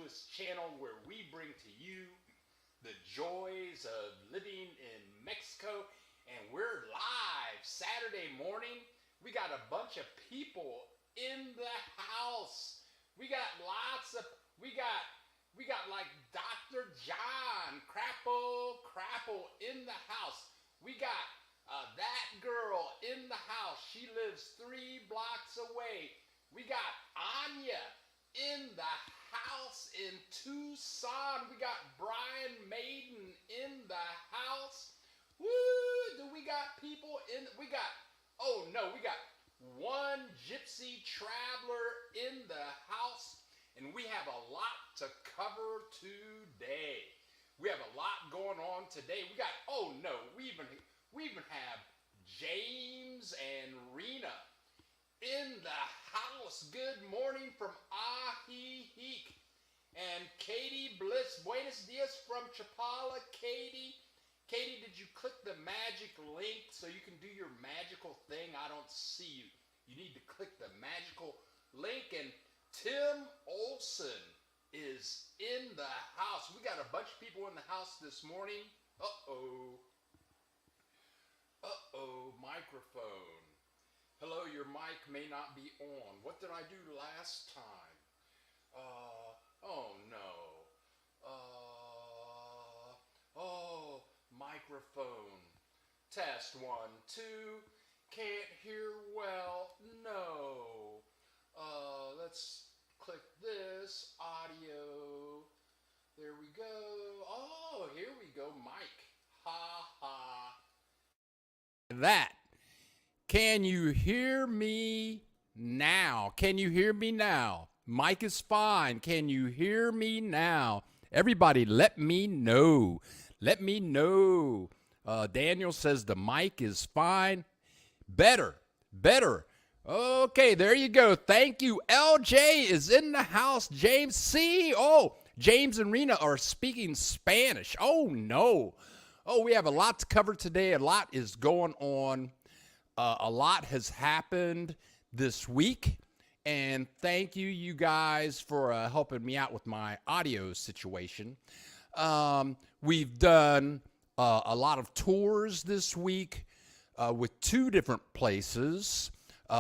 this channel where we bring to you the joys of living in Mexico. And we're live Saturday morning. We got a bunch of people in the house. We got we got like Dr. John Crapple in the house. We got that girl in the house. She lives 3 blocks away. We got Anya in the house in Tucson. We got Brian Maiden in the house. Woo! Do we got people in? We got one gypsy traveler in the house, and we have a lot to cover today. We have a lot going on today. We even have James and Rena in the house. Good morning from Ajijic. And Katie Bliss, buenos dias from Chapala. Katie, did you click the magic link so you can do your magical thing? I don't see you. You need to click the magical link. And Tim Olson is in the house. We got a bunch of people in the house this morning. Microphone. Hello, your mic may not be on. What did I do last time? Microphone. Test 1, 2. Can't hear well. No. Let's click this. Audio. There we go. Oh, here we go. Mic. Ha ha. That. Can you hear me now? Can you hear me now? Mic is fine. Can you hear me now? Everybody, let me know. Let me know. Daniel says the mic is fine. Better. Okay, there you go. Thank you. LJ is in the house. James C. Oh, James and Rena are speaking Spanish. Oh, no. Oh, we have a lot to cover today. A lot is going on. A lot has happened this week. And thank you guys, for helping me out with my audio situation. We've done a lot of tours this week with 2 different places.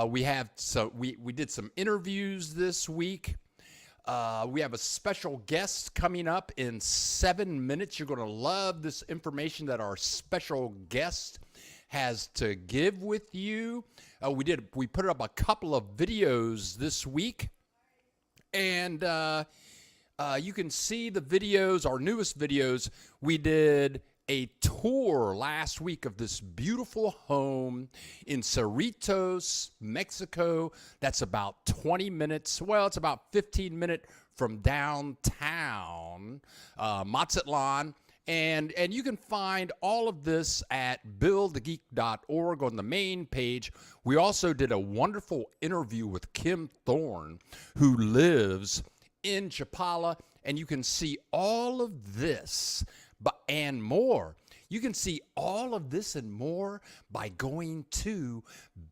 We did some interviews this week. We have a special guest coming up in 7 minutes. You're going to love this information that our special guest has to give with you. We put up a couple of videos this week, and you can see the videos, our newest videos. We did a tour last week of this beautiful home in Cerritos, Mexico. That's about 20 minutes. Well, it's about 15 minutes from downtown Mazatlan. And you can find all of this at billthegeek.org on the main page. We also did a wonderful interview with Kim Thorne, who lives in Chapala, and you can see all of this and more. You can see all of this and more by going to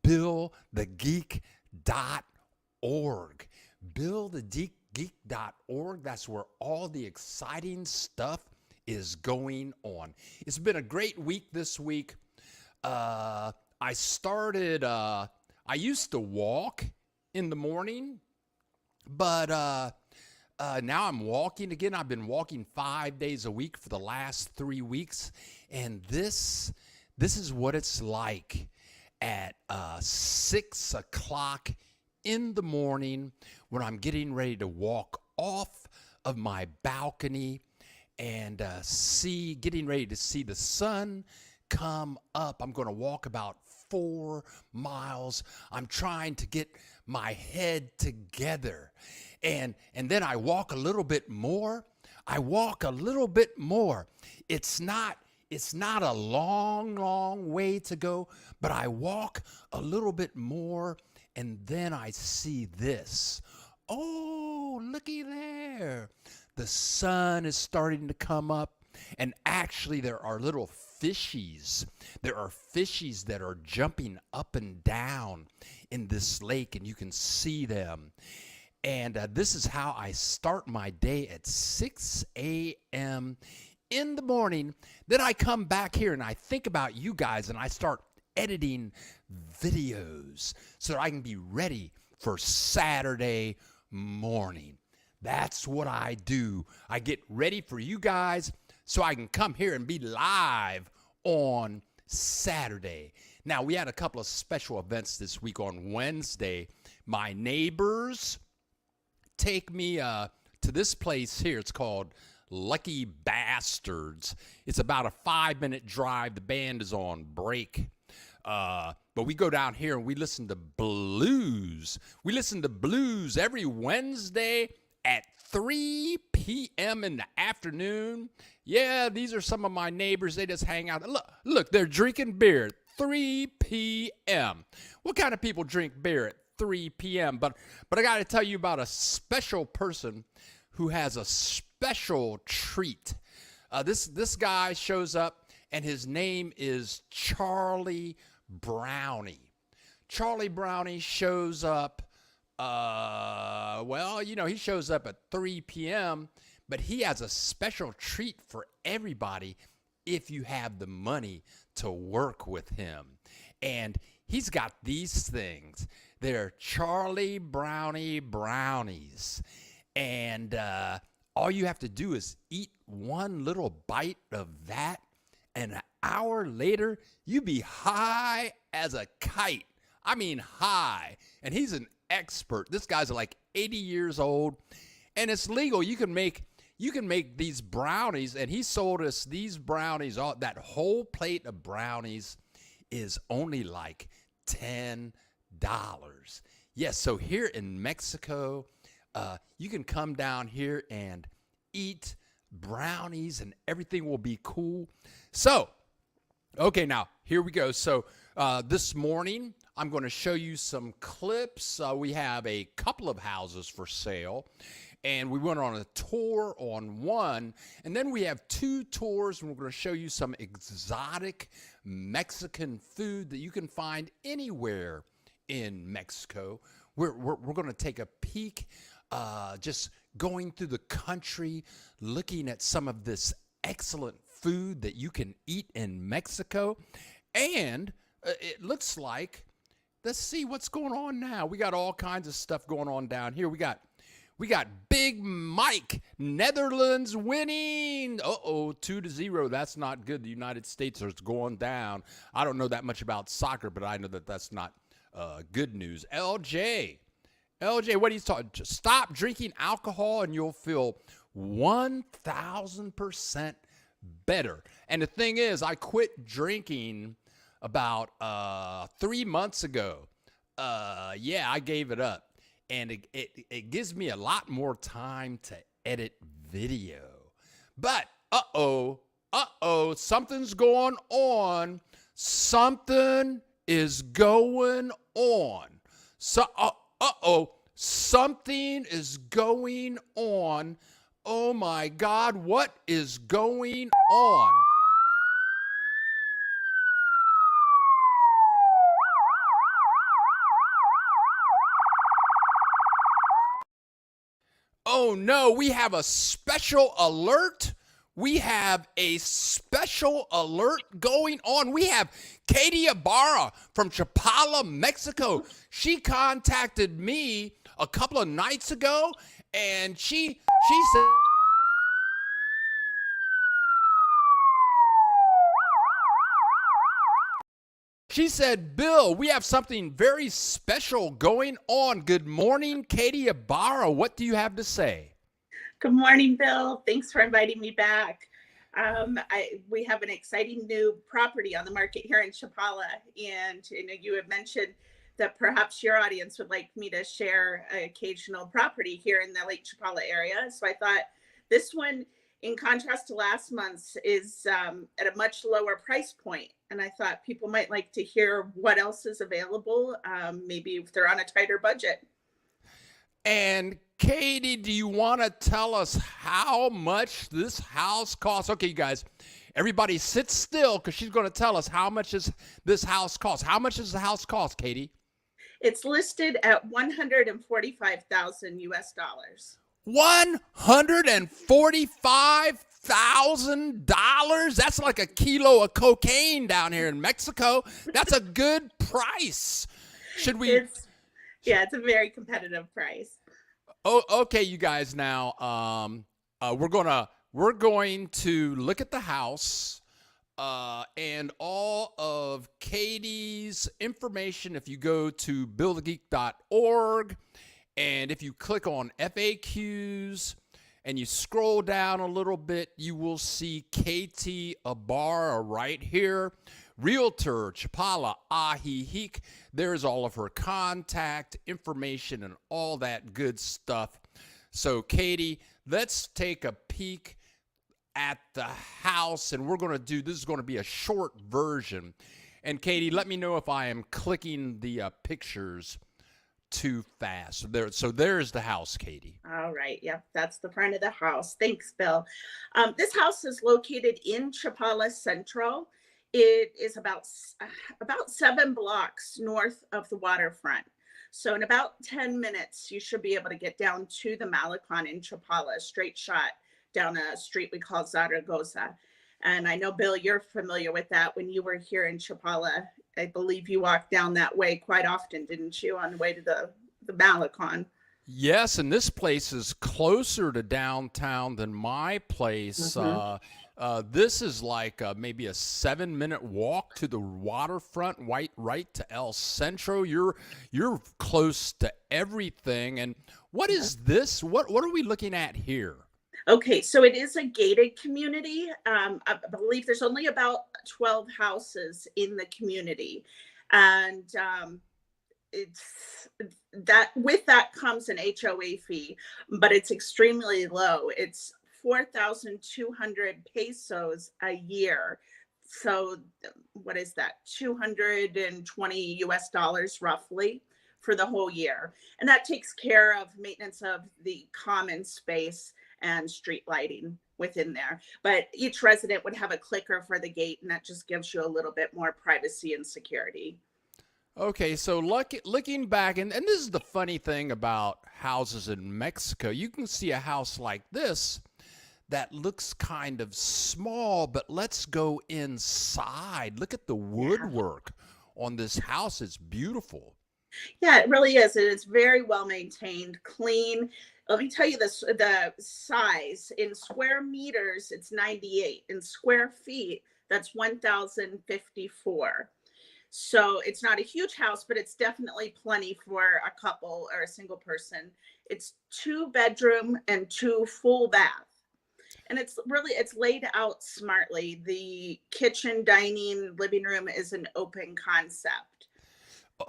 billthegeek.org. billthegeek.org. That's where all the exciting stuff is going on. It's been a great week this week. I used to walk in the morning, but now I'm walking again. I've been walking 5 days a week for the last 3 weeks, and this is what it's like at 6 o'clock in the morning when I'm getting ready to walk off of my balcony and getting ready to see the sun come up. I'm going to walk about 4 miles. I'm trying to get my head together. And then I walk a little bit more. It's not a long way to go, but I walk a little bit more, and then I see this. Oh, looky there. The sun is starting to come up, and actually there are little fishies. There are fishies that are jumping up and down in this lake, and you can see them. And this is how I start my day at 6 a.m. in the morning. Then I come back here and I think about you guys and I start editing videos so that I can be ready for Saturday morning. That's what I do. I get ready for you guys so I can come here and be live on Saturday. Now, we had a couple of special events this week. On Wednesday, my neighbors take me to this place here. It's called Lucky Bastards. It's about a 5-minute drive. The band is on break. But we go down here and we listen to blues. We listen to blues every Wednesday at 3 p.m. in the afternoon. Yeah, these are some of my neighbors. They just hang out. Look, they're drinking beer at 3 p.m. What kind of people drink beer at 3 p.m.? But I got to tell you about a special person who has a special treat. This guy shows up, and his name is Charlie Brownie. Charlie Brownie shows up. He shows up at 3 p.m., but he has a special treat for everybody if you have the money to work with him. And he's got these things. They're Charlie Brownie brownies. And all you have to do is eat one little bite of that, and an hour later, you be high as a kite. I mean high. And he's an expert. This guy's like 80 years old, and it's legal. You can make these brownies, and he sold us these brownies. That whole plate of brownies is only like $10. Yes, so here in Mexico, you can come down here and eat brownies, and everything will be cool. So, okay, now here we go. So this morning, I'm going to show you some clips. We have a couple of houses for sale, and we went on a tour on one, and then we have 2 tours, and we're going to show you some exotic Mexican food that you can find anywhere in Mexico. We're going to take a peek, just going through the country, looking at some of this excellent food that you can eat in Mexico. And it looks like, let's see what's going on now. We got all kinds of stuff going on down here. We got Big Mike, Netherlands winning. 2-0. That's not good. The United States is going down. I don't know that much about soccer, but I know that that's not good news. LJ, what are you talking? Stop drinking alcohol and you'll feel 1,000% better. And the thing is, I quit drinking about 3 months ago. I gave it up. And it gives me a lot more time to edit video. But, something's going on. Something is going on. Something is going on. Oh my God, what is going on? Oh no, we have a special alert. We have a special alert going on. We have Katie Ibarra from Chapala, Mexico. She contacted me a couple of nights ago, and she said, Bill, we have something very special going on. Good morning, Katie Ibarra. What do you have to say? Good morning, Bill. Thanks for inviting me back. We have an exciting new property on the market here in Chapala, and you had mentioned that perhaps your audience would like me to share an occasional property here in the Lake Chapala area. So I thought this one, in contrast to last month's, is at a much lower price point. And I thought people might like to hear what else is available, maybe if they're on a tighter budget. And Katie, do you want to tell us how much this house costs? Okay, you guys, everybody sit still because she's going to tell us how much this house costs. How much does the house cost, Katie? It's listed at 145,000 US dollars. $145,000? That's like a kilo of cocaine down here in Mexico. That's a good price. Should we? It's a very competitive price. Oh, okay, you guys. Now, we're going to look at the house and all of Katie's information. If you go to billthegeek.org, and if you click on FAQs and you scroll down a little bit, you will see Katie Ibarra right here. Realtor, Chapala Ajijic. There's all of her contact information and all that good stuff. So, Katie, let's take a peek at the house, and we're going to do, this is going to be a short version. And, Katie, let me know if I am clicking the pictures too fast. So there's the house, Katie. All right. Yep. That's the front of the house. Thanks, Bill. This house is located in Chapala Central. It is about 7 blocks north of the waterfront. So in about 10 minutes, you should be able to get down to the Malecon in Chapala, a straight shot down a street we call Zaragoza. And I know, Bill, you're familiar with that. When you were here in Chapala, I believe you walked down that way quite often, didn't you, on the way to the Malecon? Yes, and this place is closer to downtown than my place. This is like maybe a 7-minute walk to the waterfront, right to El Centro. You're close to everything. And what is this? What are we looking at here? Okay, so it is a gated community. I believe there's only about 12 houses in the community, and it's that with that comes an HOA fee, but it's extremely low. It's 4,200 pesos a year. So what is that? 220 US dollars roughly for the whole year, and that takes care of maintenance of the common space and street lighting within there. But each resident would have a clicker for the gate, and that just gives you a little bit more privacy and security. Okay, so looking back, and this is the funny thing about houses in Mexico. You can see a house like this that looks kind of small, but let's go inside. Look at the woodwork on this house. It's beautiful. Yeah, it really is. It is very well maintained, clean. Let me tell you this, the size in square meters, it's 98. In square feet, that's 1,054. So it's not a huge house, but it's definitely plenty for a couple or a single person. It's 2 bedroom and 2 full bath. And it's laid out smartly. The kitchen, dining, living room is an open concept.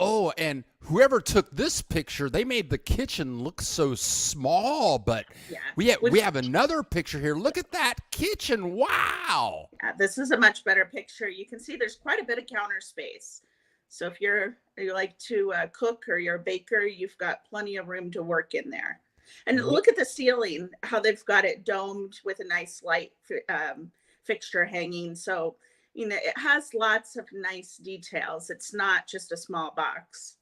Oh, and whoever took this picture, they made the kitchen look so small, but we have another picture here. Look at that kitchen. Wow. This is a much better picture. You can see there's quite a bit of counter space. So if you like to cook or you're a baker, you've got plenty of room to work in there. And look at the ceiling, how they've got it domed with a nice light fixture hanging. So it has lots of nice details. It's not just a small box.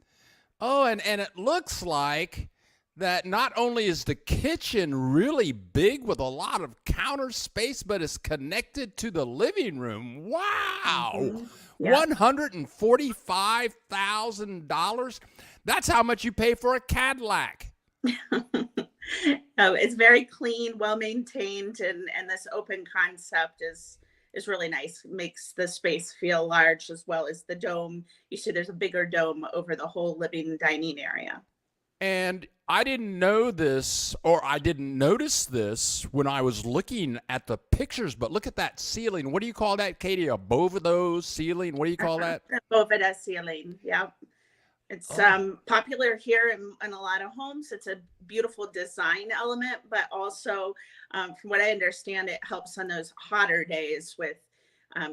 Oh, and it looks like that not only is the kitchen really big with a lot of counter space, but it's connected to the living room. Wow. Mm-hmm. Yeah. $145,000. That's how much you pay for a Cadillac. It's very clean, well maintained, and this open concept is really nice. It makes the space feel large, as well as the dome. You see there's a bigger dome over the whole living dining area. And I didn't know this, or I didn't notice this when I was looking at the pictures, but look at that ceiling. What do you call that, Katie? A bovado ceiling? What do you call that? A bovada ceiling, yeah. It's popular here in a lot of homes. It's a beautiful design element, but also, from what I understand, it helps on those hotter days with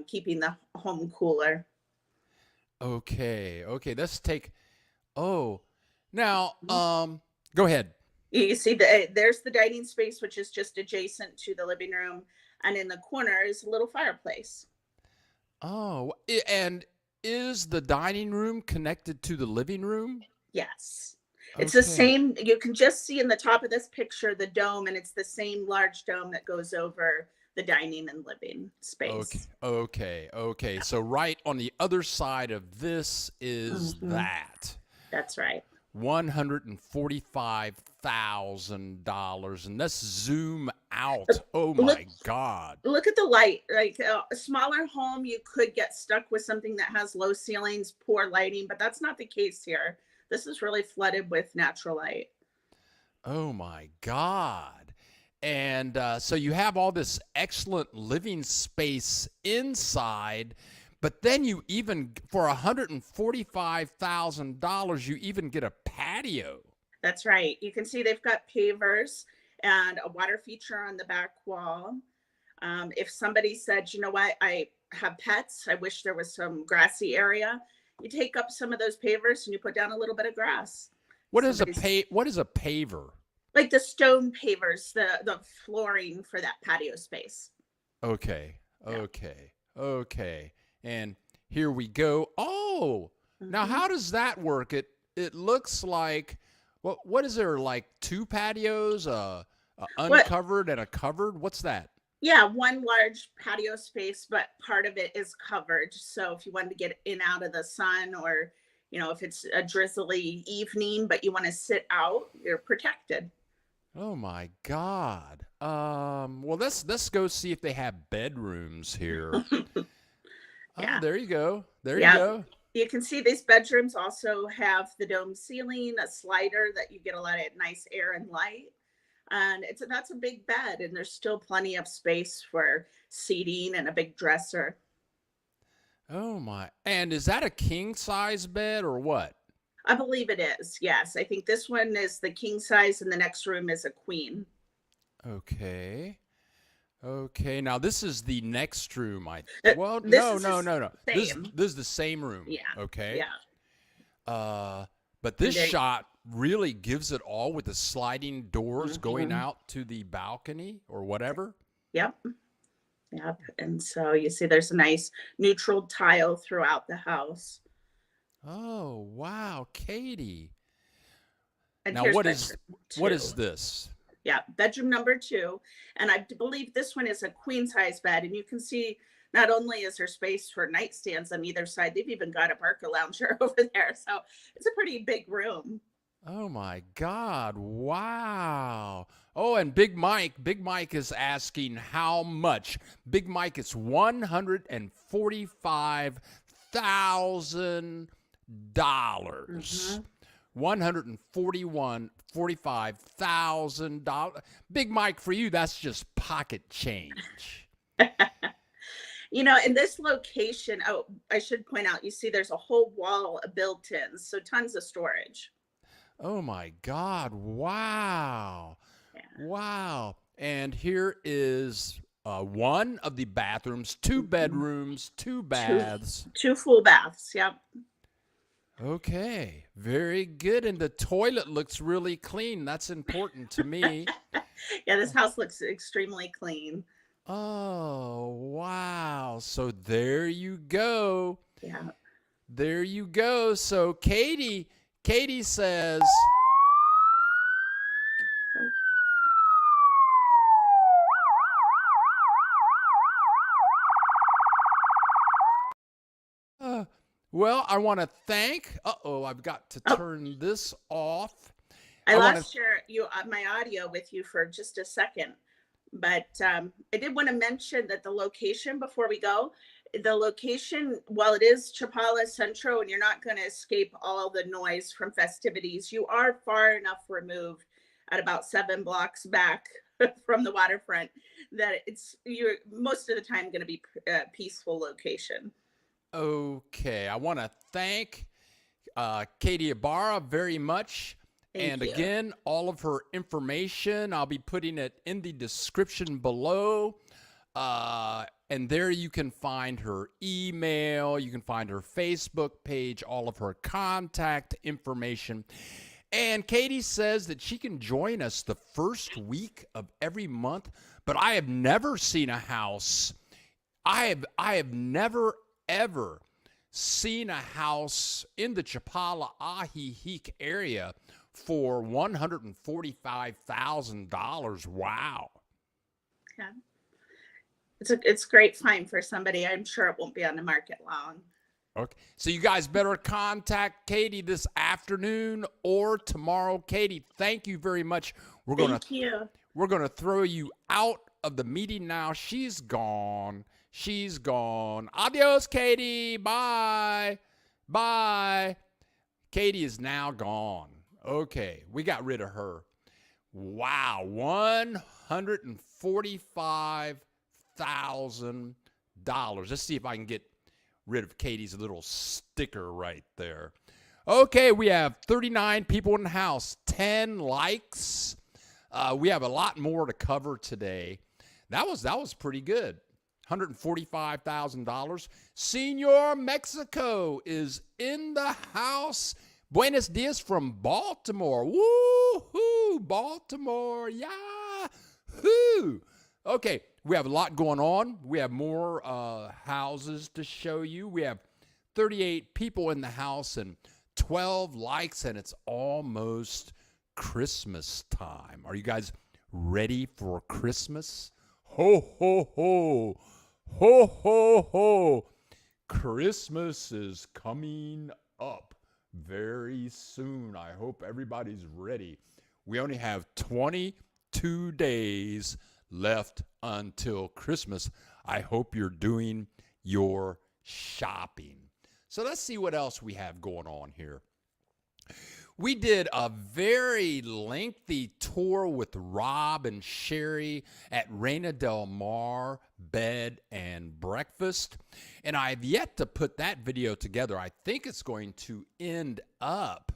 keeping the home cooler. Okay. Let's take. Oh, now, go ahead. You see, there's the dining space, which is just adjacent to the living room, and in the corner is a little fireplace. Oh, and is the dining room connected to the living room? Yes. It's the Okay. same. You can just see in the top of this picture the dome, and it's the same large dome that goes over the dining and living Okay. space. Okay. Okay. So right on the other side of this is Hmm. that. That's right. $145,000. And let's zoom out. Oh Look, my God. look at the light. Like a smaller home, you could get stuck with something that has low ceilings, poor lighting, but that's not the case here. This is really flooded with natural light. Oh my God. And so you have all this excellent living space inside, but then you even, for $145,000, you even get a patio. That's right. You can see they've got pavers and a water feature on the back wall. If somebody said, you know what, I have pets, I wish there was some grassy area, you take up some of those pavers and you put down a little bit of grass. Somebody's What is a paver? like the stone pavers, the flooring for that patio space. Okay. Yeah. Okay. Okay. And here we go. Oh, now Hmm. how does that work? It looks like what is there, like two patios, a What? uncovered and a covered? What's that? Yeah, one large patio space, but part of it is covered. So if you wanted to get in out of the sun, or if it's a drizzly evening, but you want to sit out, you're protected. Oh my God. Well, let's go see if they have bedrooms here. Oh, Yeah. there you go. There you Yeah. go. You can see these bedrooms also have the dome ceiling, a slider that you get a lot of nice air and light. And that's a big bed, and there's still plenty of space for seating and a big dresser. Oh my. And is that a king size bed or what? I believe it is. Yes. I think this one is the king size and the next room is a queen. Okay. Okay. Now this is the next room. Well, This no, is no, the no, no. same. This is the same room. Yeah. Okay. Yeah. But And this there, shot really gives it all with the sliding doors going mhm. out to the balcony or whatever. Yep. Yep. And so you see there's a nice neutral tile throughout the house. Oh, wow, Katie. And Now here's what is bedroom 2. this? Yeah, bedroom number 2. And I believe this one is a queen size bed. And you can see not only is there space for nightstands on either side, they've even got a parka lounger over there. So it's a pretty big room. Oh my God. Wow. Oh, and Big Mike is asking how much. Big Mike, it's $145,000. Hmm. $145,000. Big Mike, for you, that's just pocket change. In this location, oh, I should point out, you see there's a whole wall of built-ins, so tons of storage. Oh my God. Wow. Yeah. Wow. And here is one of the bathrooms, two Mhm. bedrooms, two Two baths. two full baths. Yep. Okay. Very good. And the toilet looks really clean. That's important to me. Yeah, this house looks extremely clean. Oh, wow. So there you go. Yeah. There you go. So Katie says, uh, well, I want to thank. I've got to Oh, turn this off. I I want to. lost my audio with you for just a second, but I did want to mention that the location before we go, the location, while it is Chapala Centro, and you're not going to escape all the noise from festivities, you are far enough removed at about 7 blocks back from the waterfront that you're most of the time going to be a peaceful location. Okay. I want to thank Katie Ibarra very much. Thank And you. again, all of her information, I'll be putting it in the description below. And there you can find her email, you can find her Facebook page, all of her contact information. And Katie says that she can join us the first week of every month, but I have never seen a house. I have never ever seen a house in the Chapala Ajijic area for $145,000. Wow. Yeah. It's a great find for somebody. I'm sure it won't be on the market long. Okay. So you guys better contact Katie this afternoon or tomorrow. Katie, thank you very much. Thank you. We're going to throw you out of the meeting now. She's gone. Adios, Katie. Bye. Katie is now gone. Okay, we got rid of her. Wow, $145,000. Let's see if I can get rid of Katie's little sticker right there. Okay, we have 39 people in the house, 10 likes. We have a lot more to cover today. That was pretty good. $145,000. Senor Mexico is in the house. Buenos dias from Baltimore. Woo-hoo, Baltimore. Yahoo. Okay, we have a lot going on. We have more houses to show you. We have 38 people in the house and 12 likes, and it's almost Christmas time. Are you guys ready for Christmas? Ho, ho, ho. Ho, ho, ho. Christmas is coming up very soon. I hope everybody's ready. We only have 22 days left until Christmas. I hope you're doing your shopping. So let's see what else we have going on here. We did a very lengthy tour with Rob and Sherry at Reina del Mar Bed and Breakfast, and I've yet to put that video together. I think it's going to end up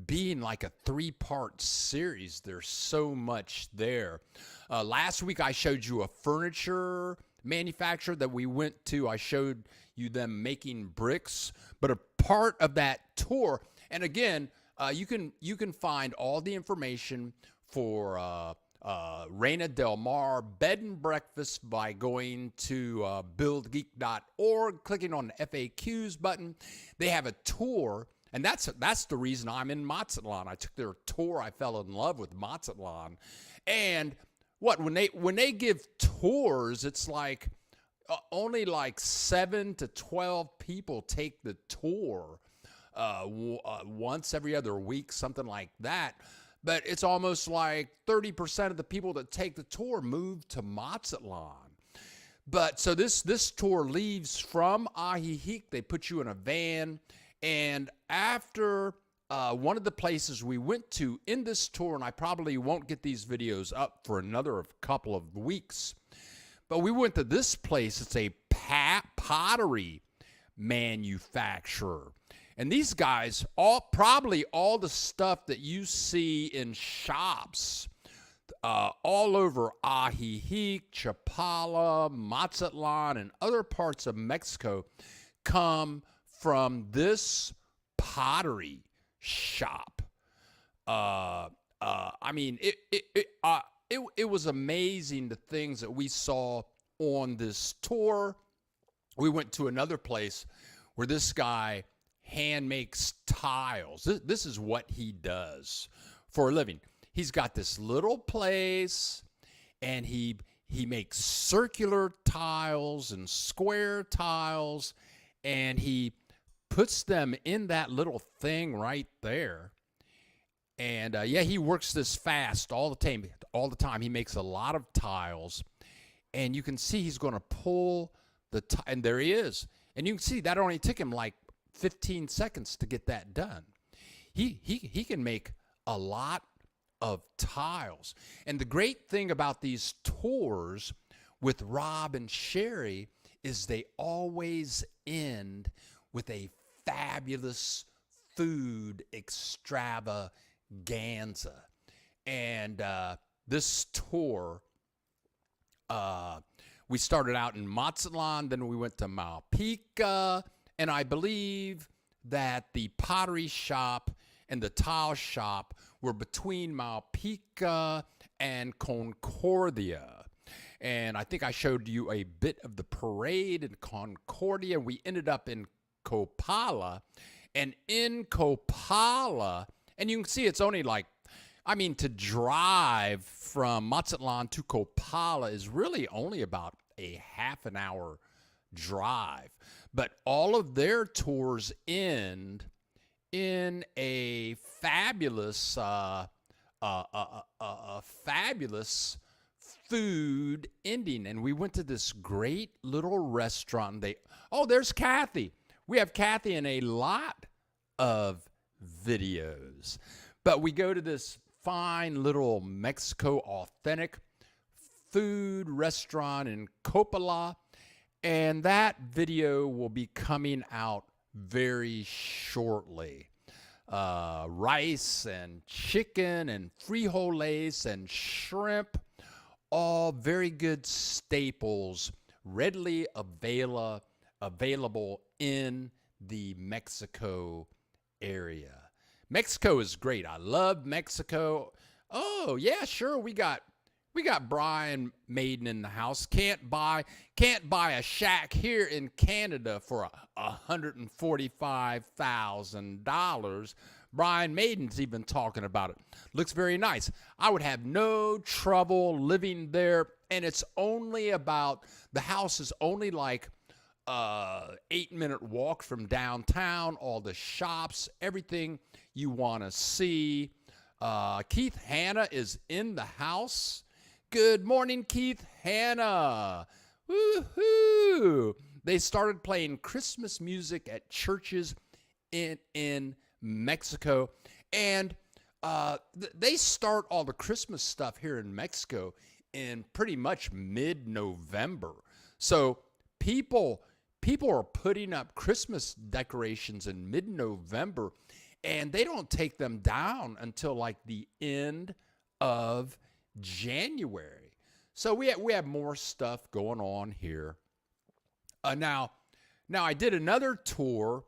being like a 3-part series. There's so much there. Last week I showed you a furniture manufacturer that we went to. I showed you them making bricks, but a part of that tour, and again, you can find all the information for Reina del Mar Bed and Breakfast by going to BillTheGeek.org, clicking on the FAQs button. They have a tour, and that's the reason I'm in Mazatlan. I took their tour. I fell in love with Mazatlan, and when they give tours, it's like only like 7 to 12 people take the tour. Once every other week, something like that. But it's almost like 30% of the people that take the tour move to Mazatlan. But so this tour leaves from Ajijic. They put you in a van. And after one of the places we went to in this tour, and I probably won't get these videos up for another couple of weeks, but we went to this place. It's a pottery manufacturer. And these guys, probably all the stuff that you see in shops all over Ajijic, Chapala, Mazatlan, and other parts of Mexico come from this pottery shop. I mean, it was amazing, the things that we saw on this tour. We went to another place where this guy hand makes tiles. This is what he does for a living. He's got this little place, and he makes circular tiles and square tiles, and he puts them in that little thing right there. And he works this fast all the time. He makes a lot of tiles, and you can see he's going to pull and there he is. And you can see that only took him like 15 seconds to get that done. He can make a lot of tiles. And the great thing about these tours with Rob and Sherry is they always end with a fabulous food extravaganza. And this tour, we started out in Mazatlan, then we went to Malpica, and I believe that the pottery shop and the tile shop were between Malpica and Concordia. And I think I showed you a bit of the parade in Concordia. We ended up in Chapala. And in Chapala, and you can see it's only like, to drive from Mazatlan to Chapala is really only about a half an hour drive. But all of their tours end in a fabulous, fabulous food ending. And we went to this great little restaurant. There's Kathy. We have Kathy in a lot of videos. But we go to this fine little Mexico authentic food restaurant in Chapala, and that video will be coming out very shortly. Rice and chicken and frijoles and shrimp, all very good staples, readily available in the Mexico area. Mexico is great. I love Mexico. Oh, yeah, sure. We got Brian Maiden in the house. Can't buy a shack here in Canada for $145,000. Brian Maiden's even talking about it. Looks very nice. I would have no trouble living there, and it's only about, the house is only like 8-minute walk from downtown, all the shops, everything you want to see. Keith Hanna is in the house. Good morning, Keith Hanna. Woohoo! They started playing Christmas music at churches in Mexico, and they start all the Christmas stuff here in Mexico in pretty much mid-November. So people are putting up Christmas decorations in mid-November, and they don't take them down until like the end of January. So we have more stuff going on here. Now I did another tour,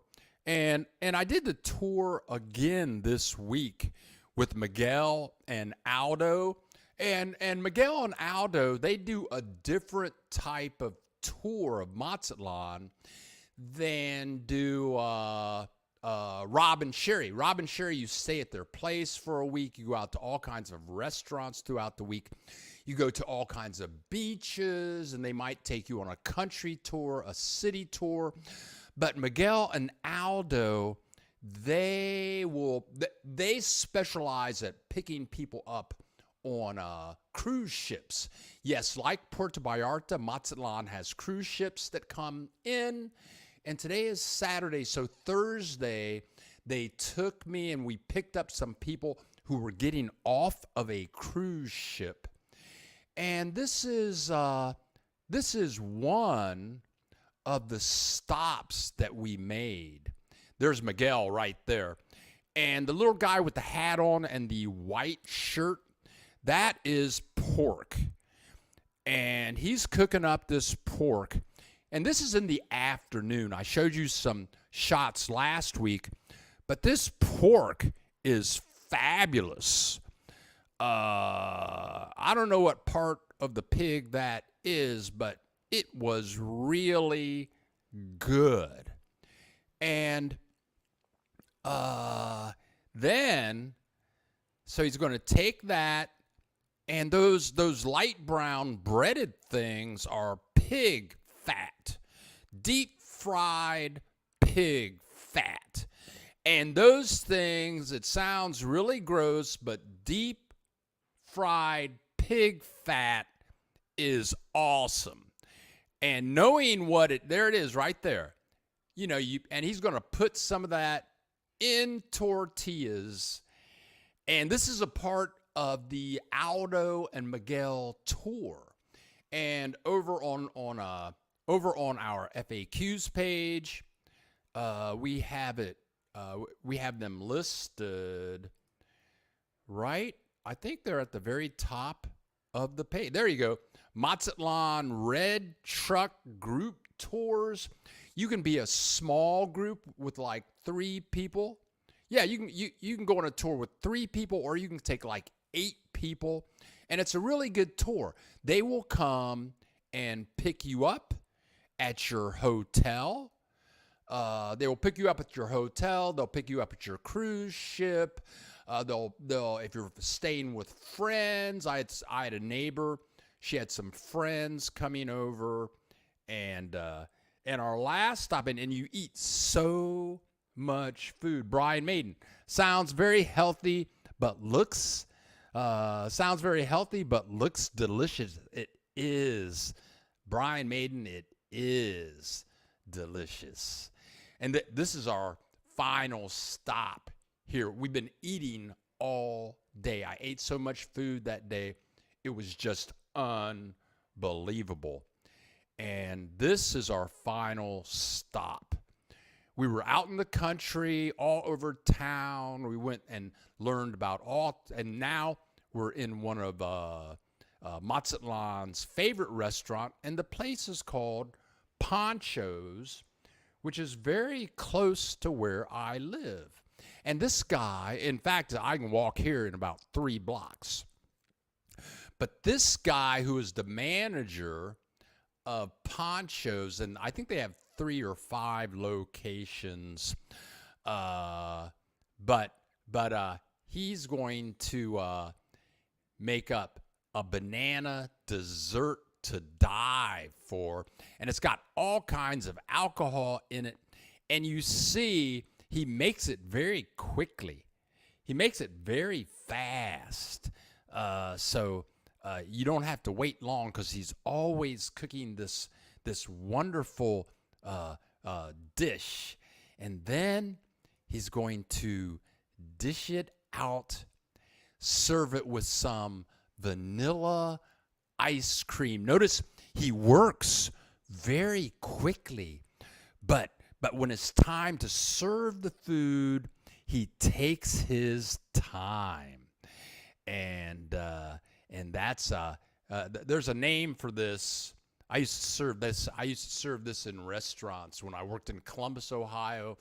and I did the tour again this week with Miguel and Aldo. And Miguel and Aldo, they do a different type of tour of Mazatlan than do Rob and Sherry. Rob and Sherry, you stay at their place for a week. You go out to all kinds of restaurants throughout the week. You go to all kinds of beaches, and they might take you on a country tour, a city tour. But Miguel and Aldo, they specialize at picking people up on cruise ships. Yes, like Puerto Vallarta, Mazatlan has cruise ships that come in. And today is Saturday, so Thursday, they took me and we picked up some people who were getting off of a cruise ship. And this is one of the stops that we made. There's Miguel right there. And the little guy with the hat on and the white shirt, that is pork. And he's cooking up this pork. And this is in the afternoon. I showed you some shots last week, but this pork is fabulous. I don't know what part of the pig that is, but it was really good. And then, so he's going to take that, and those light brown breaded things are pig fat, deep fried pig fat. And those things, it sounds really gross, but deep fried pig fat is awesome. And knowing there it is right there. And he's going to put some of that in tortillas. And this is a part of the Aldo and Miguel tour. And over on our FAQs page, we have it. We have them listed, right? I think they're at the very top of the page. There you go. Mazatlan Red Truck Group Tours. You can be a small group with like 3 people. Yeah, you can go on a tour with 3 people, or you can take like 8 people, and it's a really good tour. They will come and pick you up at your hotel. They will pick you up at your hotel. They'll pick you up at your cruise ship. They'll if you're staying with friends. I had a neighbor. She had some friends coming over, and our last stop, and you eat so much food. Brian Maiden sounds very healthy, but looks delicious. It is. Brian Maiden, it is delicious. And this is our final stop here. We've been eating all day. I ate so much food that day. It was just unbelievable. And this is our final stop. We were out in the country, all over town. We went and learned about and now we're in one of Mazatlan's favorite restaurant, and the place is called Ponchos, which is very close to where I live. And this guy, in fact, I can walk here in about 3 blocks. But this guy who is the manager of Ponchos, and I think they have 3 or 5 locations, but he's going to make up a banana dessert to die for, and it's got all kinds of alcohol in it, and you see he makes it very quickly. He makes it very fast, so you don't have to wait long, because he's always cooking this wonderful dish, and then he's going to dish it out, serve it with some vanilla ice cream. Notice he works very quickly, but when it's time to serve the food, he takes his time. And that's there's a name for this. I used to serve this in restaurants when I worked in Columbus, Ohio.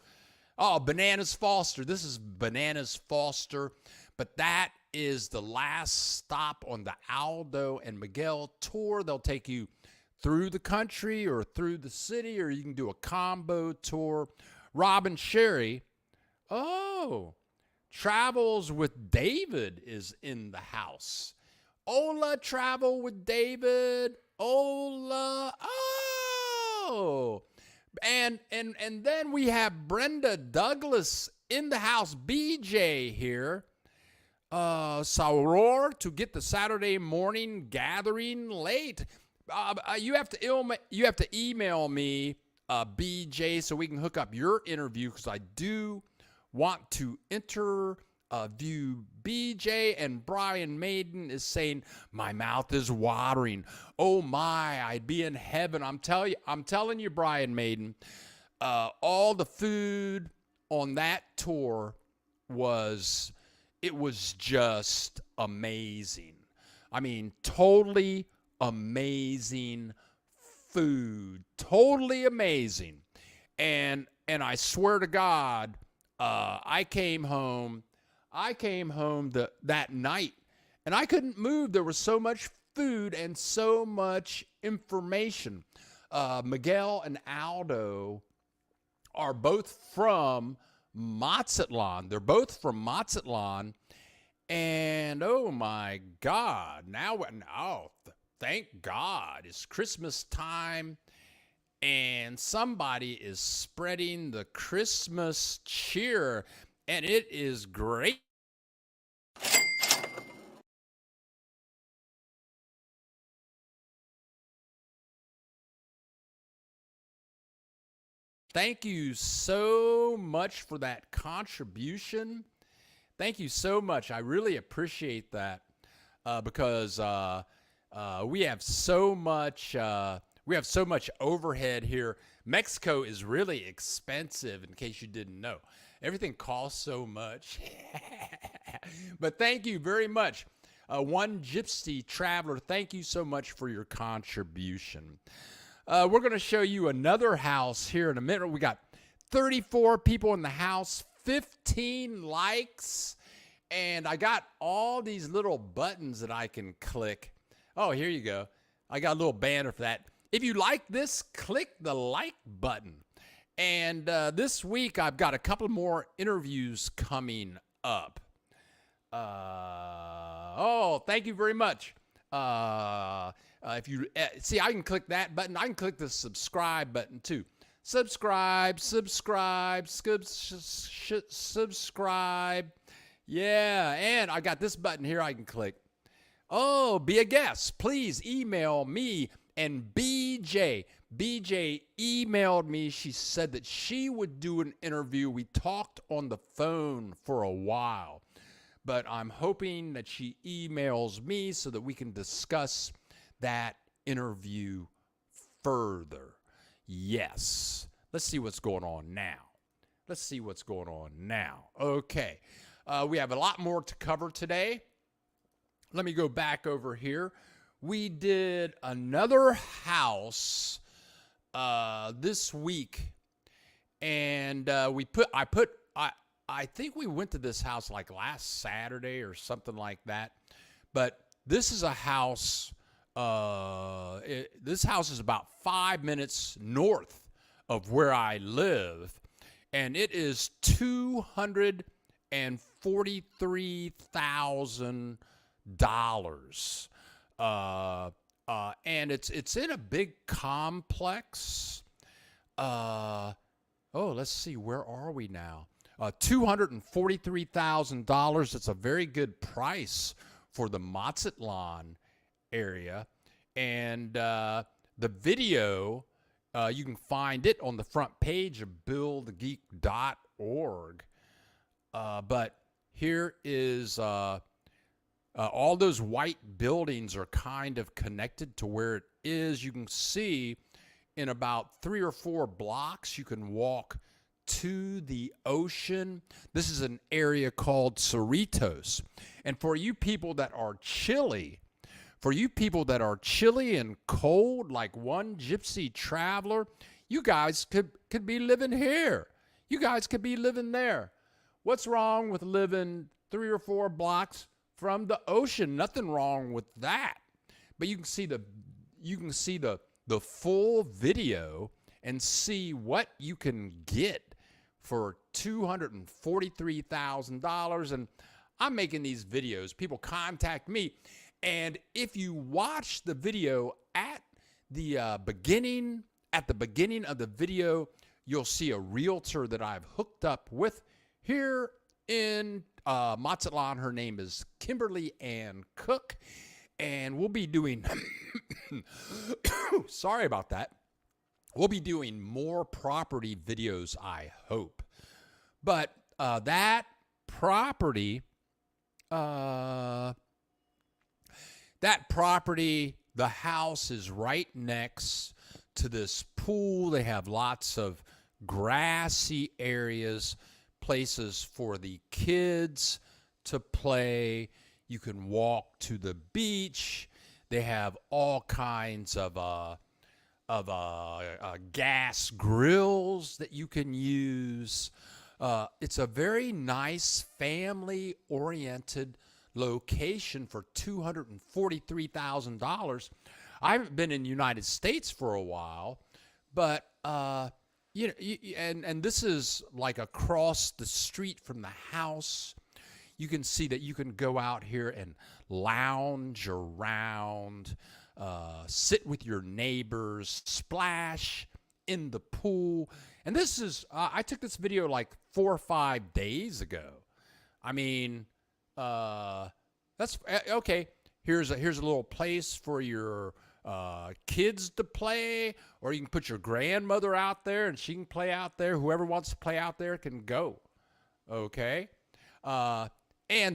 Oh, Bananas Foster. This is Bananas Foster. But that is the last stop on the Aldo and Miguel tour. They'll take you through the country or through the city, or you can do a combo tour. Rob and Sherry, Travels with David is in the house. Ola Travel with David. Ola. Oh. And then we have Brenda Douglas in the house. BJ here. Sauror to get the Saturday morning gathering late. You have to email me, BJ, so we can hook up your interview, because I do want to interview BJ. And Brian Maiden is saying, my mouth is watering. Oh my, I'd be in heaven. I'm telling you, Brian Maiden, all the food on that tour was just amazing. I mean, totally amazing food. Totally amazing. And I swear to God, I came home that night, and I couldn't move. There was so much food and so much information. Miguel and Aldo are both from Mazatlan. They're both from Mazatlan. And oh my God, thank God, it's Christmas time, and somebody is spreading the Christmas cheer, and it is great. Thank you so much for that contribution. Thank you so much. I really appreciate that, because we have so much overhead here. Mexico is really expensive, in case you didn't know. Everything costs so much. But thank you very much. One Gypsy Traveler, thank you so much for your contribution. We're going to show you another house here in a minute. We got 34 people in the house, 15 likes, and I got all these little buttons that I can click. Oh, here you go. I got a little banner for that. If you like this, click the like button. And this week, I've got a couple more interviews coming up. Thank you very much. If you see, I can click that button. I can click the subscribe button too. Subscribe. Yeah, and I got this button here I can click. Oh, be a guest. Please email me. And BJ emailed me. She said that she would do an interview. We talked on the phone for a while, but I'm hoping that she emails me so that we can discuss that interview further. Yes. Let's see what's going on now. Okay. We have a lot more to cover today. Let me go back over here. We did another house this week, and I think we went to this house like last Saturday or something like that. But this is a house. This house is about 5 minutes north of where I live, and it is $243,000. And it's in a big complex. Let's see, where are we now? $243,000. It's a very good price for the Mazatlan area. And the video, you can find it on the front page of billthegeek.org. But here is all those white buildings are kind of connected to where it is. You can see in about 3 or 4 blocks, you can walk to the ocean. This is an area called Cerritos. And for you people that are chilly and cold, like one gypsy traveler, you guys could be living here. You guys could be living there. What's wrong with living 3 or 4 blocks from the ocean? Nothing wrong with that. But you can see the full video and see what you can get for $243,000. And I'm making these videos. People contact me, and if you watch the video at the beginning of the video, you'll see a realtor that I've hooked up with here in Mazatlan. Her name is Kimberly Ann Cook, and we'll be doing sorry about that. We'll be doing more property videos, I hope. But that property, the house is right next to this pool. They have lots of grassy areas, places for the kids to play. You can walk to the beach. They have all kinds of gas grills that you can use. It's a very nice family-oriented location for $243,000. I haven't been in the United States for a while, but and this is like across the street from the house. You can see that you can go out here and lounge around, sit with your neighbors, splash in the pool. And this is, I took this video like 4 or 5 days ago. I mean, that's okay. Here's a little place for your kids to play, or you can put your grandmother out there and she can play out there. Whoever wants to play out there can go. Okay. And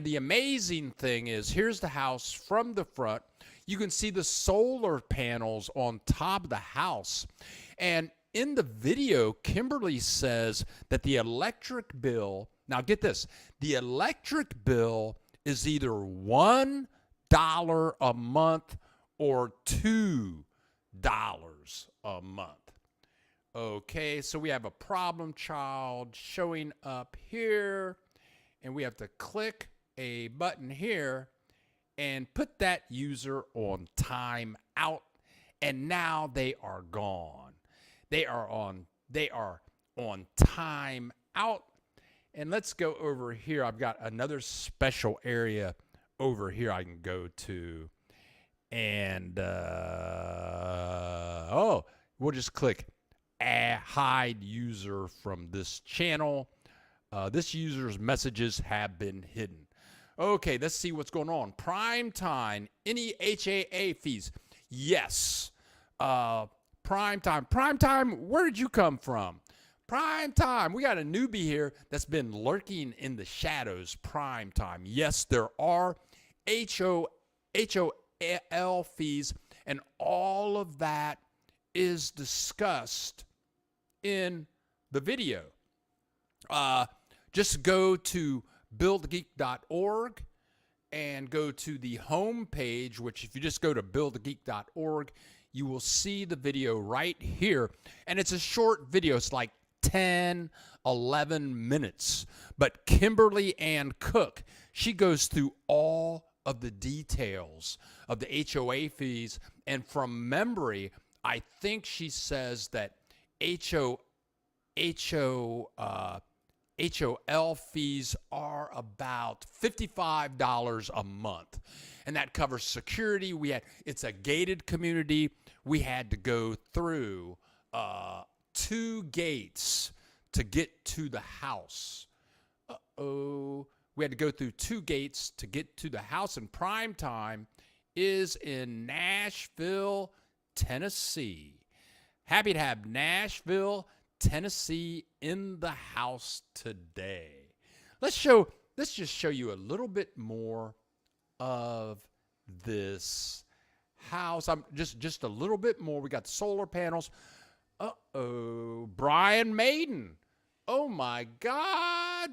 the amazing thing is, here's the house from the front. You can see the solar panels on top of the house. And in the video, Kimberly says that the electric bill, now get this, the electric bill is either $1 a month or $2 a month. Okay, so we have a problem child showing up here, and we have to click a button here and put that user on timeout, and now they are gone. They are on time out. And let's go over here. I've got another special area over here I can go to. And, we'll just click hide user from this channel. This user's messages have been hidden. Okay, let's see what's going on. Prime time, any HAA fees? Yes. Prime time, where did you come from? Prime time, we got a newbie here that's been lurking in the shadows. Prime time. Yes, there are HOL fees, and all of that is discussed in the video. Just go to buildthegeek.org and go to the home page, which if you just go to buildthegeek.org, you will see the video right here. And it's a short video. It's like 10, 11 minutes. But Kimberly Ann Cook, she goes through all of the details of the HOA fees. And from memory, I think she says that HOL fees are about $55 a month. And that covers security. It's a gated community. We had to go through 2 gates to get to the house. We had to go through 2 gates to get to the house. And prime time is in Nashville, Tennessee. Happy to have Nashville, Tennessee in the house today. Let's just show you a little bit more of this house. I'm just a little bit more. We got the solar panels. Brian Maiden. Oh my God.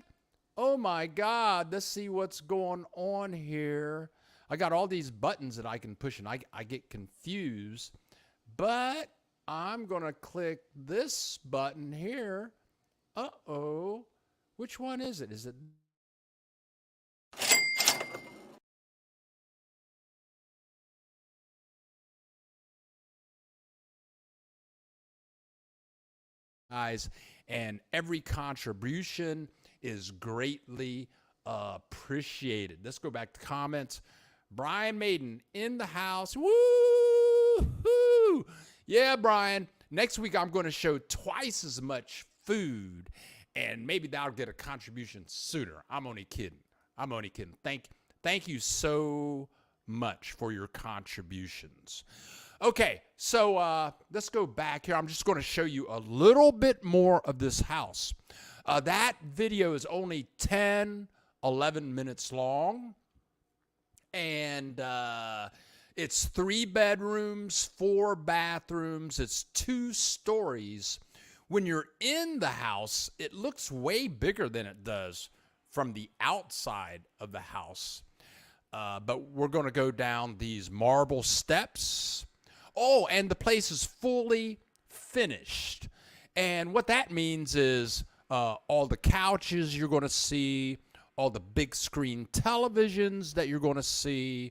Let's see what's going on here. I got all these buttons that I can push, and I get confused. But I'm going to click this button here. Which one is it? Is it? Guys, and every contribution is greatly appreciated. Let's go back to comments. Brian Maiden in the house. Woo-hoo! Yeah, Brian. Next week, I'm going to show twice as much food, and maybe that'll get a contribution sooner. I'm only kidding. Thank you so much for your contributions. Okay, so let's go back here. I'm just going to show you a little bit more of this house. That video is only 10, 11 minutes long, and it's 3 bedrooms, 4 bathrooms. It's 2 stories. When you're in the house, it looks way bigger than it does from the outside of the house. But we're going to go down these marble steps. Oh, and the place is fully finished. And what that means is all the couches you're going to see, all the big screen televisions that you're going to see,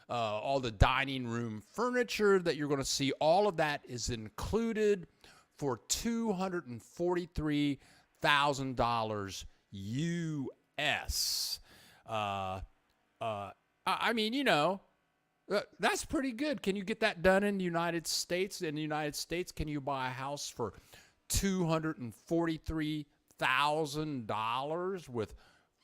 all the dining room furniture that you're going to see, all of that is included for $243,000 US. I mean, you know, that's pretty good. Can you get that done in the United States? In the United States, can you buy a house for $243,000 with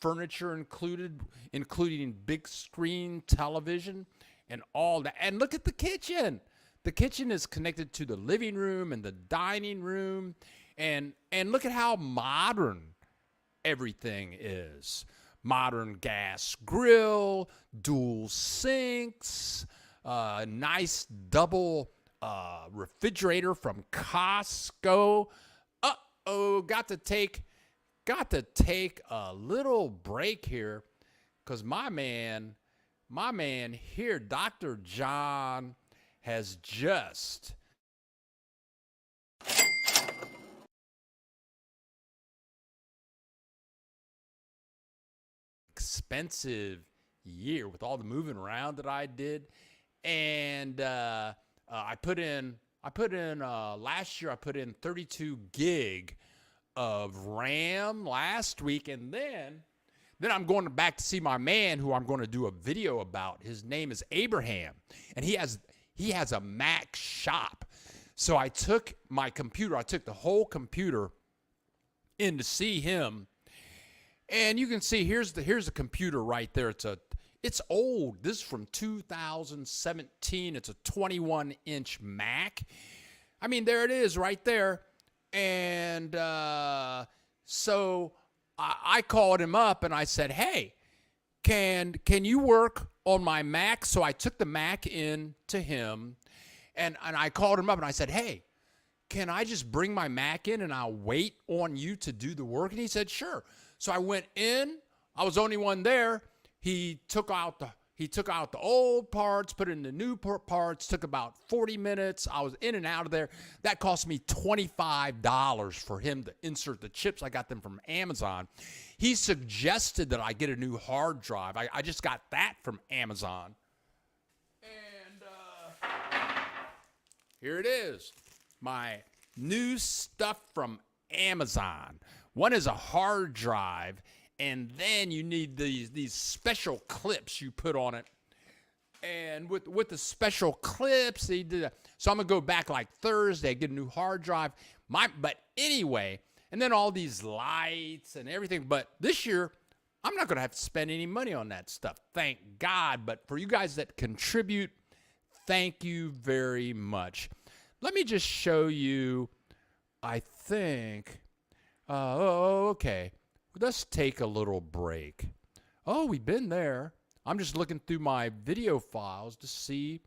furniture included, including big screen television and all that? And look at the kitchen. The kitchen is connected to the living room and the dining room. And look at how modern everything is. Modern gas grill, dual sinks, nice double refrigerator from Costco. Got to take a little break here because my man here, Dr. John, has just expensive year with all the moving around that I did. And I put in last year, I put in 32 gig of RAM last week, and then I'm going back to see my man who I'm going to do a video about. His name is Abraham, and he has a Mac shop. So I took my computer, I took the whole computer in to see him, and you can see here's the computer right there. It's old. This is from 2017. It's a 21-inch Mac. I mean, there it is right there. And so I called him up and I said, hey, can you work on my Mac? So I took the Mac in to him, and I called him up and I said, hey, can I just bring my Mac in and I'll wait on you to do the work? And he said, sure. So I went in. I was the only one there. He took out the old parts, put in the new parts, took about 40 minutes. I was in and out of there. That cost me $25 for him to insert the chips. I got them from Amazon. He suggested that I get a new hard drive. I just got that from Amazon. And here it is, my new stuff from Amazon. One is a hard drive, and then you need these special clips you put on it. And with the special clips, they did that. So I'm going to go back like Thursday, get a new hard drive. But anyway, and then all these lights and everything. But this year, I'm not going to have to spend any money on that stuff. Thank God. But for you guys that contribute, thank you very much. Let me just show you, I think, okay. Let's take a little break. Oh, we've been there. I'm just looking through my video files to see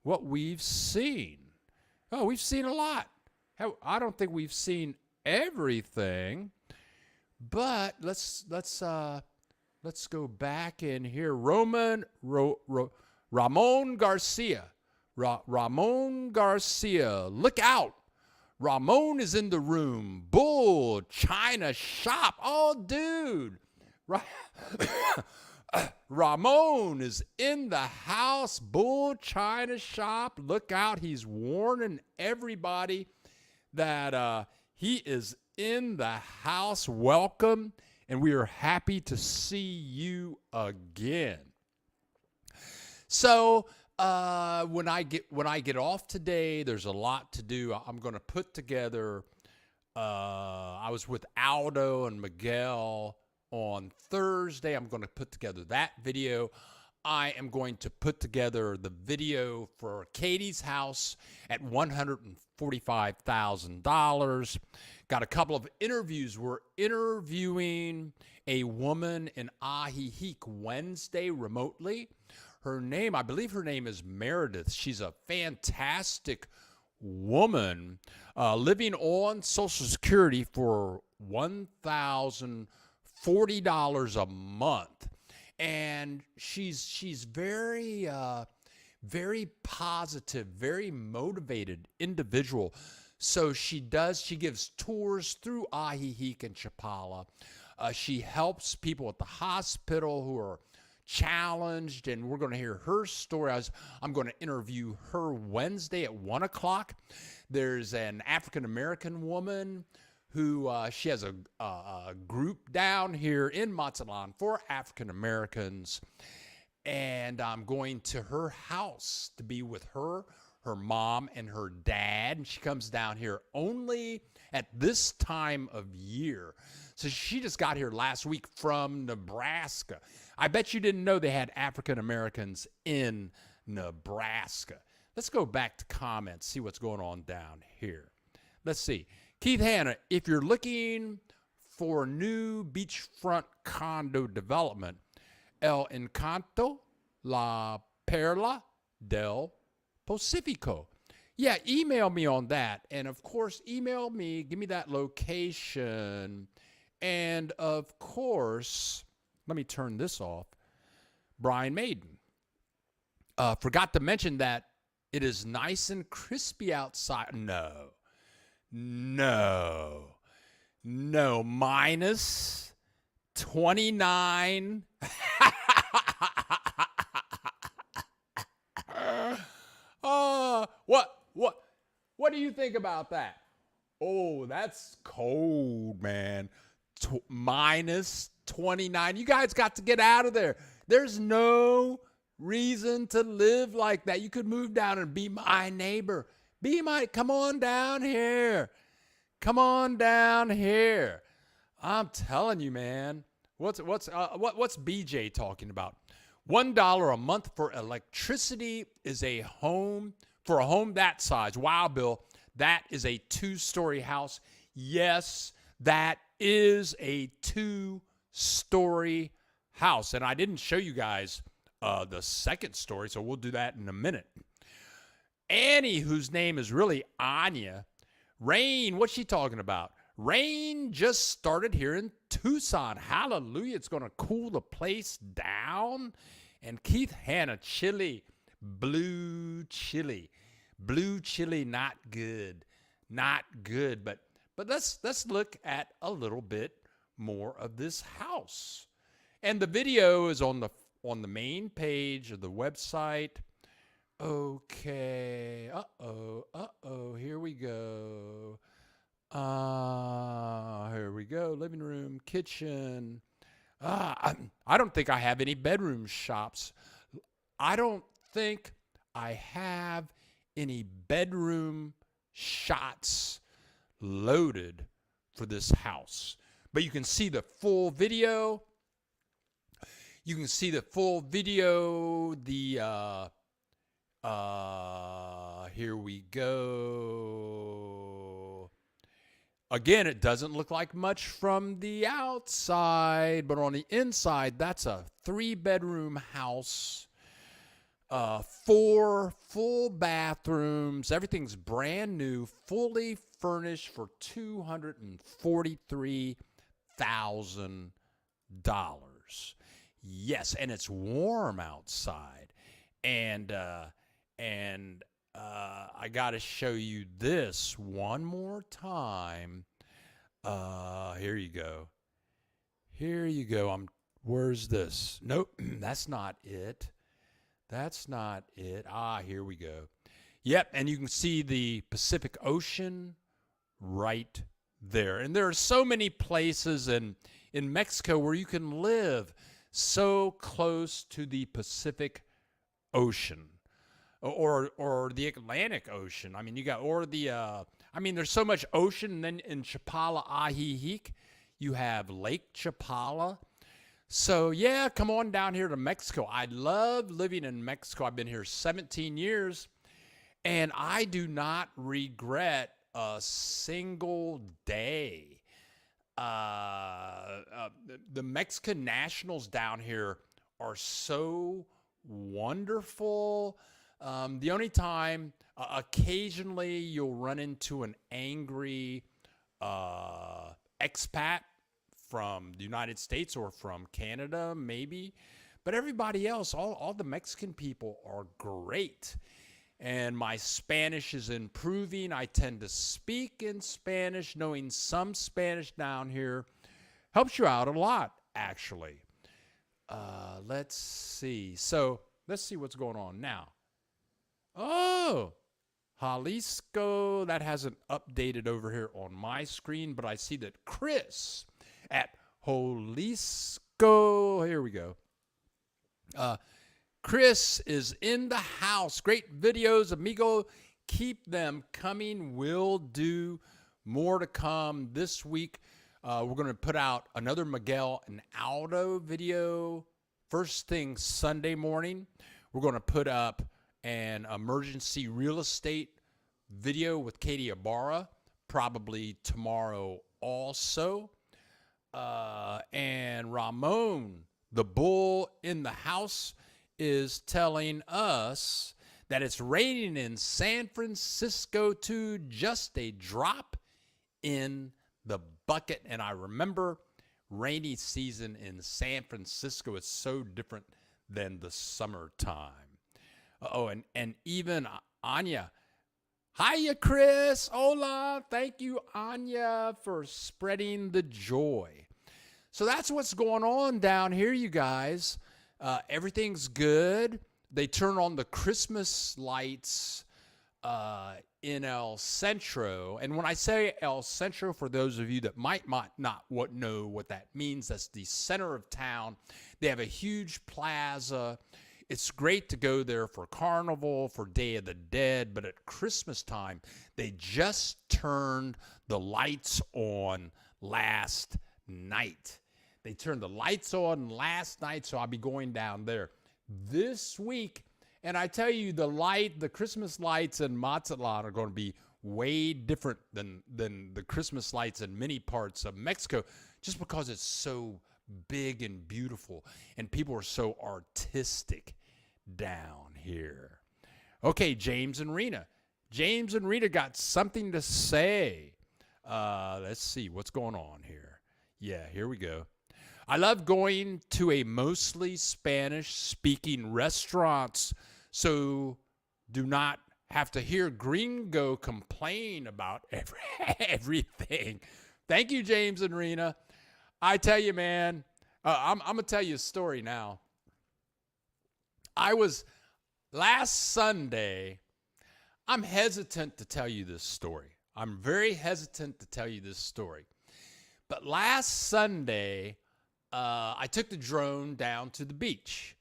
what we've seen. Oh, we've seen a lot. I don't think we've seen everything, but let's go back in here. Ramon Garcia. Ramon Garcia. Look out. Ramon is in the room. Bull China shop. Oh, dude. Ramon is in the house. Bull China shop. Look out. He's warning everybody that he is in the house. Welcome. And we are happy to see you again. So, when I get off today, there's a lot to do. I'm going to put together. I was with Aldo and Miguel on Thursday. I'm going to put together that video. I am going to put together the video for Katie's house at $145,000. Got a couple of interviews. We're interviewing a woman in Ajijic Wednesday remotely. I believe her name is Meredith. She's a fantastic woman living on Social Security for $1,040 a month. And she's very, very positive, very motivated individual. So she gives tours through Ajijic and Chapala. She helps people at the hospital who are challenged, and we're going to hear her story. I'm going to interview her Wednesday at 1 o'clock. There's an African-American woman who she has a group down here in Mazatlan for African-Americans, and I'm going to her house to be with her mom, and her dad, and she comes down here only at this time of year. So she just got here last week from Nebraska. I bet you didn't know they had African Americans in Nebraska. Let's go back to comments, see what's going on down here. Let's see. Keith Hanna, if you're looking for new beachfront condo development, El Encanto, La Perla del Pacifico. Yeah, email me on that. And of course, email me, give me that location. And of course, let me turn this off. Brian Maiden. Forgot to mention that it is nice and crispy outside. No. Minus 29. What do you think about that? Oh, that's cold, man. Minus 29. You guys got to get out of there. There's no reason to live like that. You could move down and be my neighbor. Come on down here. Come on down here. I'm telling you, man. What's BJ talking about? $1 a month for electricity is a home that size. Wow, Bill, that is a 2-story house. Yes, that is a 2-story house. And I didn't show you guys the second story, so we'll do that in a minute. Annie, whose name is really Anya. Rain, what's she talking about? Rain just started here in Tucson. Hallelujah. It's going to cool the place down. And Keith Hanna, chili, blue chili. Blue chili, not good. Not good. But let's look at a little bit more of this house. And the video is on the main page of the website. Okay. Here we go. Here we go. Living room, kitchen. I don't think I have any bedroom shops. I don't think I have any bedroom shots loaded for this house. But you can see the full video. You can see the full video. Here we go. Again, it doesn't look like much from the outside, but on the inside, that's a 3-bedroom house, 4 full bathrooms. Everything's brand new, fully furnished for $243,000. Yes, and it's warm outside. And I got to show you this one more time. Here you go. Here you go. Where's this? Nope, that's not it. That's not it. Here we go. Yep, and you can see the Pacific Ocean right there. And there are so many places in Mexico where you can live so close to the Pacific Ocean. Or the Atlantic Ocean. I mean, there's so much ocean. And then in Chapala Ajijic, you have Lake Chapala. So, yeah, come on down here to Mexico. I love living in Mexico. I've been here 17 years, and I do not regret a single day. The Mexican nationals down here are so wonderful. The only time, occasionally, you'll run into an angry expat from the United States or from Canada, maybe. But everybody else, all the Mexican people are great. And my Spanish is improving. I tend to speak in Spanish. Knowing some Spanish down here helps you out a lot, actually. Let's see. So let's see what's going on now. Oh, Jalisco. That hasn't updated over here on my screen, but I see that Chris at Jalisco. Here we go. Chris is in the house. Great videos, amigo. Keep them coming. We'll do more to come this week. We're going to put out another Miguel and Aldo video first thing Sunday morning. We're going to put up an emergency real estate video with Katie Ibarra probably tomorrow also. And Ramon, the bull in the house, is telling us that it's raining in San Francisco too, just a drop in the bucket. And I remember rainy season in San Francisco is so different than the summertime. And even Anya. Hiya, Chris. Hola. Thank you, Anya, for spreading the joy. So that's what's going on down here, you guys. Everything's good. They turn on the Christmas lights in El Centro. And when I say El Centro, for those of you that might not know what that means, that's the center of town. They have a huge plaza. It's great to go there for Carnival, for Day of the Dead, but at Christmas time, they just turned the lights on last night. They turned the lights on last night, so I'll be going down there this week. And I tell you, the Christmas lights in Mazatlan are going to be way different than the Christmas lights in many parts of Mexico, just because it's so big and beautiful, and people are so artistic down here. Okay, James and Rena. James and Rena got something to say. Let's see what's going on here. Yeah, here we go. I love going to a mostly Spanish-speaking restaurants, so do not have to hear gringo complain about everything. Thank you, James and Rena. I tell you, man, I'm going to tell you a story now. Last Sunday, I'm hesitant to tell you this story. I'm very hesitant to tell you this story. But last Sunday, I took the drone down to the beach.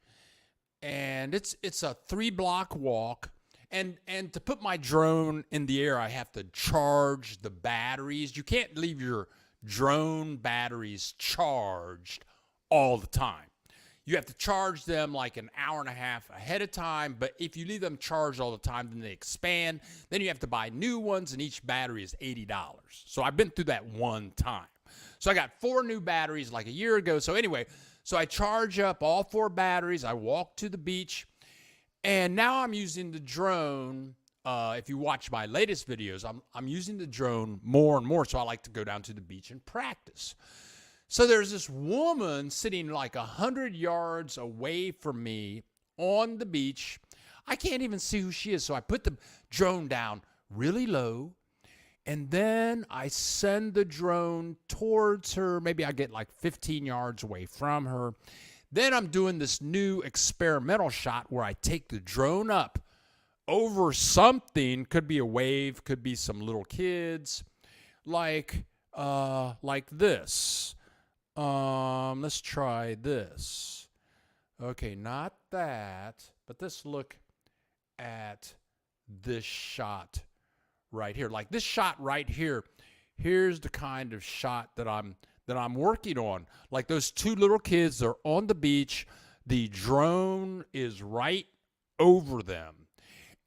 And it's a 3-block walk. And to put my drone in the air, I have to charge the batteries. You can't leave your drone batteries charged all the time. You have to charge them like an hour and a half ahead of time, but if you leave them charged all the time, then they expand. Then you have to buy new ones, and each battery is $80. So I've been through that one time. So I got 4 new batteries like a year ago. So anyway, so I charge up all 4 batteries. I walk to the beach, and now I'm using the drone. If you watch my latest videos, I'm using the drone more and more, so I like to go down to the beach and practice. So there's this woman sitting like 100 yards away from me on the beach. I can't even see who she is, so I put the drone down really low, and then I send the drone towards her. Maybe I get like 15 yards away from her. Then I'm doing this new experimental shot where I take the drone up over something. Could be a wave, could be some little kids, like this. Let's try this. Okay, not that, but let's look at this shot right here. Like this shot right here. Here's the kind of shot that I'm working on. Like those 2 little kids are on the beach. The drone is right over them.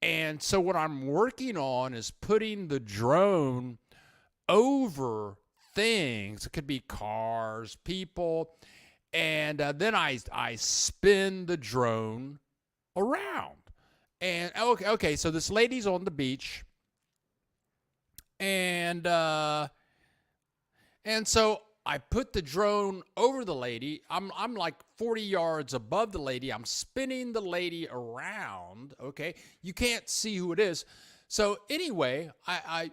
And so what I'm working on is putting the drone over things. It could be cars, people, and then I spin the drone around. And okay, so this lady's on the beach, and so I put the drone over the lady. I'm like 40 yards above the lady. I'm spinning the lady around. Okay, you can't see who it is. So anyway, I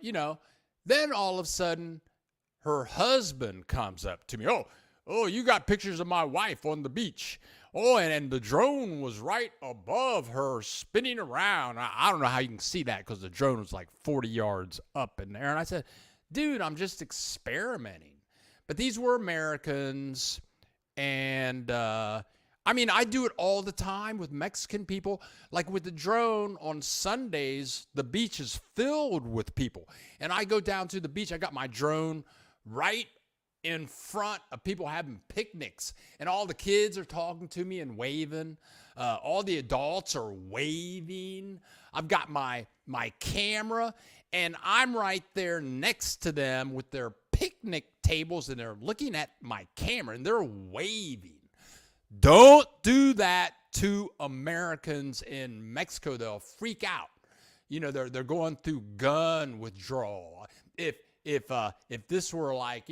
then all of a sudden, her husband comes up to me. Oh, you got pictures of my wife on the beach. Oh, and the drone was right above her spinning around. I don't know how you can see that because the drone was like 40 yards up in there. And I said, dude, I'm just experimenting. But these were Americans. And I do it all the time with Mexican people. Like with the drone on Sundays, the beach is filled with people. And I go down to the beach. I got my drone right in front of people having picnics, and all the kids are talking to me and waving. All the adults are waving. I've got my camera, and I'm right there next to them with their picnic tables, and they're looking at my camera, and they're waving. Don't do that to Americans in Mexico. They'll freak out. They're going through gun withdrawal. If this were like,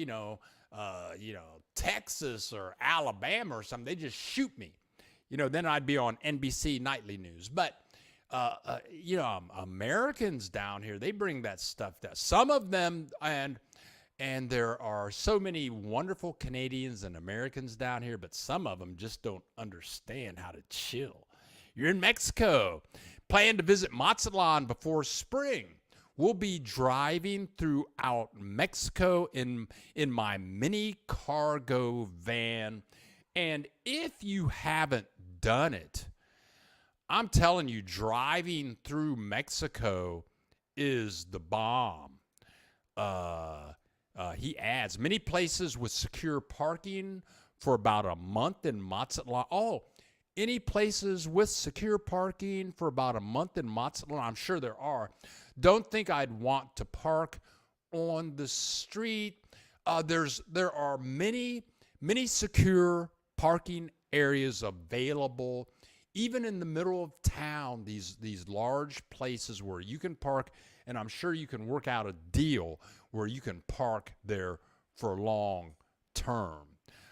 Texas or Alabama or something, they just shoot me. Then I'd be on NBC Nightly News. But, Americans down here, they bring that stuff down. Some of them, and there are so many wonderful Canadians and Americans down here, but some of them just don't understand how to chill. You're in Mexico, plan to visit Mazatlan before spring. we'll be driving throughout Mexico in my mini cargo van. And if you haven't done it, I'm telling you, driving through Mexico is the bomb. He adds many places with secure parking for about a month in Mazatlan. Oh, any places with secure parking for about a month in Mazatlan? I'm sure there are. Don't think I'd want to park on the street. There are many secure parking areas available, even in the middle of town. These large places where you can park, and I'm sure you can work out a deal where you can park there for long term.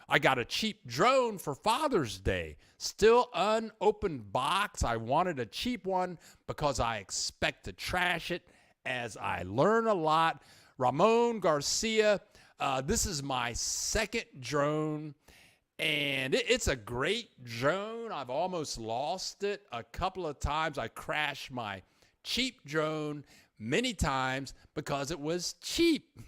I got a cheap drone for Father's Day. Still unopened box. I wanted a cheap one because I expect to trash it as I learn a lot. Ramon Garcia, this is my second drone, and it's a great drone. I've almost lost it a couple of times. I crashed my cheap drone many times because it was cheap.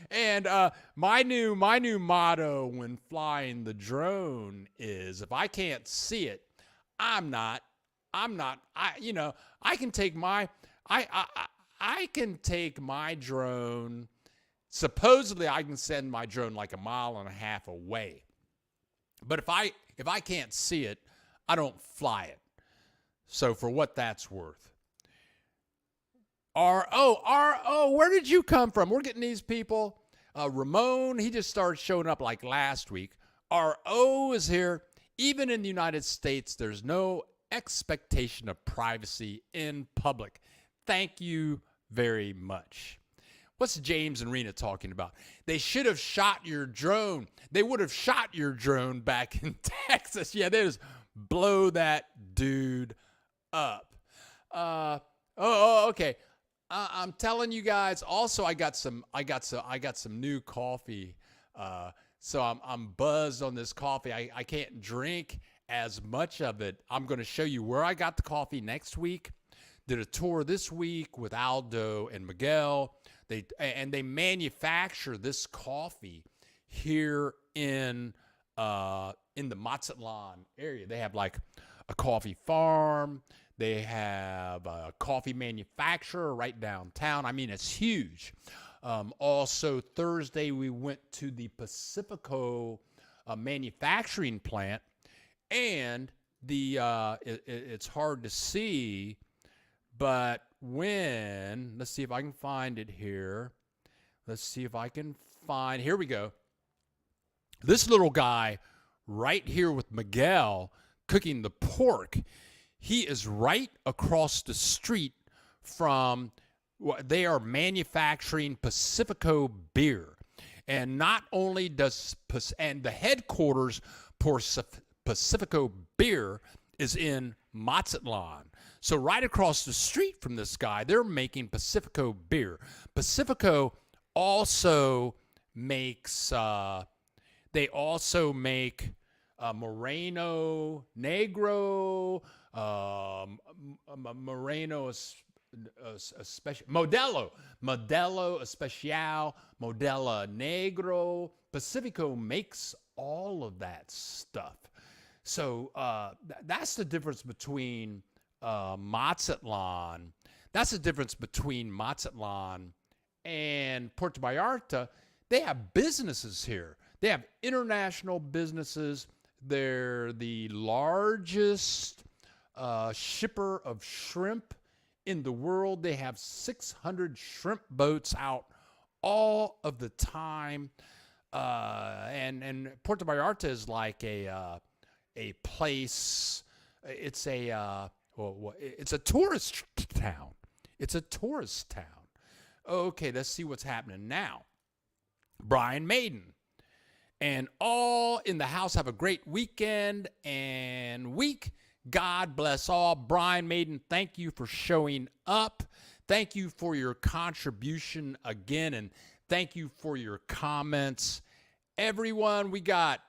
And my new motto when flying the drone is, if I can't see it, I can take my drone. Supposedly I can send my drone like a mile and a half away. But if I can't see it, I don't fly it. So for what that's worth. R.O., where did you come from? We're getting these people. Ramon, he just started showing up like last week. R.O. is here. Even in the United States, there's no expectation of privacy in public. Thank you very much. What's James and Rena talking about? They should have shot your drone. They would have shot your drone back in Texas. Yeah, they just blow that dude up. Okay. I'm telling you guys. Also, I got some new coffee. So I'm buzzed on this coffee. I can't drink as much of it. I'm going to show you where I got the coffee next week. Did a tour this week with Aldo and Miguel. They manufacture this coffee here in the Mazatlan area. They have like a coffee farm. They have a coffee manufacturer right downtown. I mean, it's huge. Also, Thursday, we went to the Pacifico manufacturing plant, and it's hard to see, but let's see if I can find it here. Here we go. This little guy right here with Miguel cooking the pork. He is right across the street from, they are manufacturing Pacifico beer. And not only and the headquarters for Pacifico beer is in Mazatlan. So right across the street from this guy, they're making Pacifico beer. Pacifico also makes, Moreno Negro, Moreno Especial, Modelo Especial, Modelo Negro. Pacifico makes all of that stuff. So that's the difference between Mazatlan. That's the difference between Mazatlan and Puerto Vallarta. They have businesses here. They have international businesses. They're the largest shipper of shrimp in the world. They have 600 shrimp boats out all of the time. And Puerto Vallarta is like a place. It's a tourist town. It's a tourist town. Okay, let's see what's happening now. Brian Maiden and all in the house have a great weekend and week. God bless all. Brian Maiden, thank you for showing up. Thank you for your contribution again, and thank you for your comments. Everyone, we got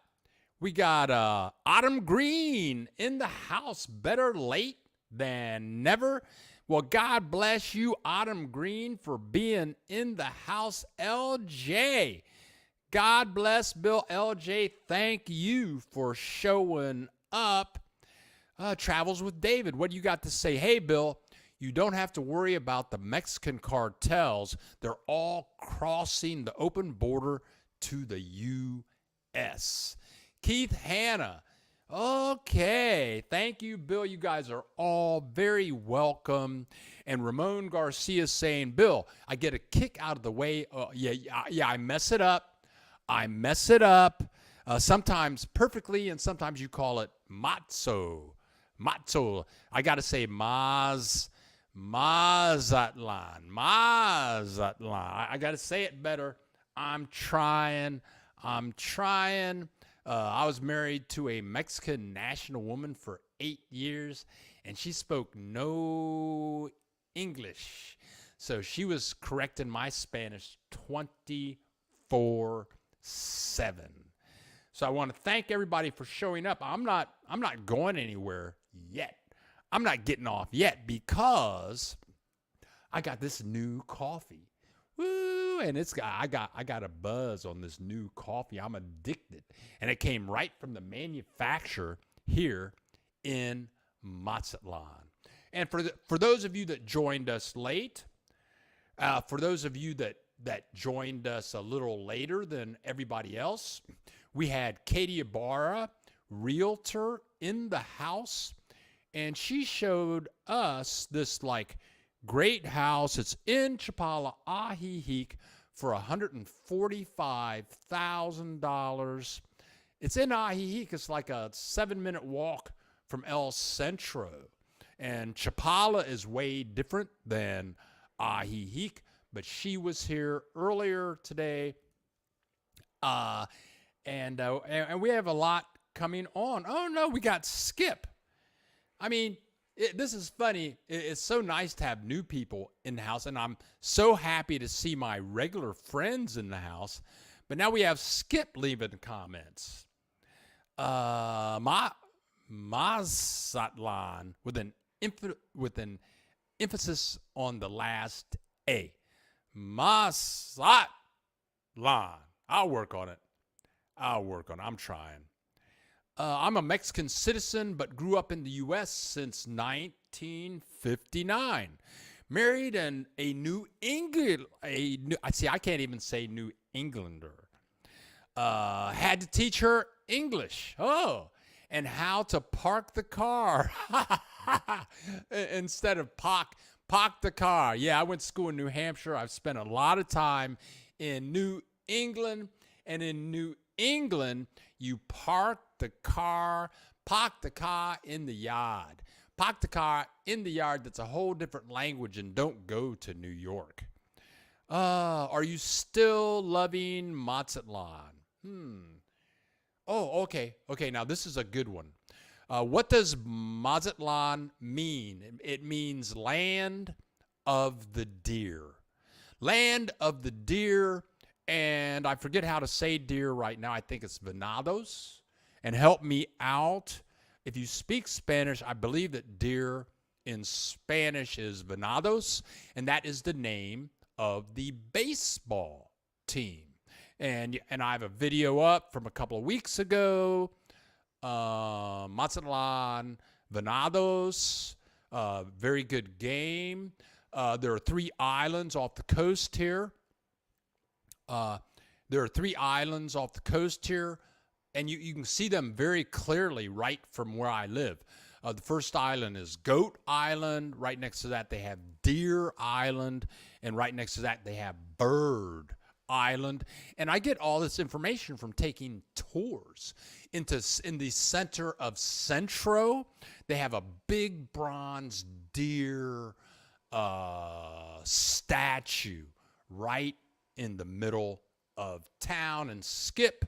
Autumn Green in the house. Better late than never. Well, God bless you, Autumn Green, for being in the house. LJ, God bless Bill. LJ, thank you for showing up. Travels with David, what do you got to say? Hey, Bill, you don't have to worry about the Mexican cartels. They're all crossing the open border to the U.S. Keith Hanna, okay. Thank you, Bill. You guys are all very welcome. And Ramon Garcia saying, Bill, I get a kick out of the way. Yeah, I mess it up. Sometimes perfectly, and sometimes you call it matzo. I got to say Mazatlan. I got to say it better. I'm trying. I was married to a Mexican national woman for 8 years, and she spoke no English. So she was correcting my Spanish 24/7. So I want to thank everybody for showing up. I'm not going anywhere yet. I'm not getting off yet because I got this new coffee. Woo, and I got a buzz on this new coffee. I'm addicted. And it came right from the manufacturer here in Mazatlan. And for those of you that joined us late, for those of you that joined us a little later than everybody else, we had Katie Ibarra, realtor, in the house, and she showed us this great house. It's in Chapala Ajijic for $145,000. It's in Ajijic. It's like a 7-minute walk from El Centro. And Chapala is way different than Ajijic, but she was here earlier today. And we have a lot coming on. Oh, no, we got Skip. I mean, this is funny. It's so nice to have new people in the house, and I'm so happy to see my regular friends in the house. But now we have Skip leaving comments. Mazatlan with an emphasis on the last A. Mazatlan. I'll work on it. I'm trying. I'm a Mexican citizen, but grew up in the U.S. since 1959. Married a New England, I can't even say New Englander. Had to teach her English. Oh, and how to park the car instead of park the car. Yeah, I went to school in New Hampshire. I've spent a lot of time in New England, and in New England, you park the car in the yard. Park the car in the yard. That's a whole different language, and don't go to New York. Are you still loving Mazatlan? Oh, okay. Now this is a good one. What does Mazatlan mean? It means land of the deer. Land of the deer. And I forget how to say deer right now. I think it's venados. And help me out. If you speak Spanish, I believe that deer in Spanish is venados. And that is the name of the baseball team. And I have a video up from a couple of weeks ago. Mazatlan, venados. Very good game. There are 3 islands off the coast here. There are 3 islands off the coast here, and you can see them very clearly right from where I live. The first island is Goat Island. Right next to that, they have Deer Island, and right next to that, they have Bird Island. And I get all this information from taking tours in the center of Centro. They have a big bronze deer statue right in the middle of town. And Skip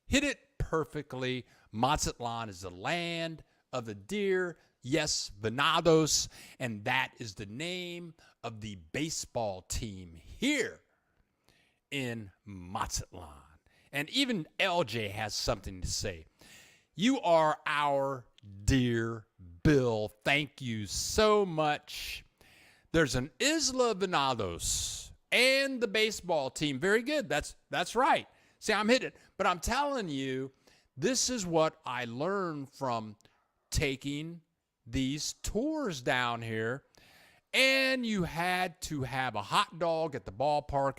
hit it perfectly. Mazatlan is the land of the deer. Yes, venados. And that is the name of the baseball team here in Mazatlan. And even LJ has something to say. You are our dear Bill. Thank you so much. There's an Isla Venados and the baseball team. Very good. That's right. See, I'm hitting it. But I'm telling you, this is what I learned from taking these tours down here. And you had to have a hot dog at the ballpark.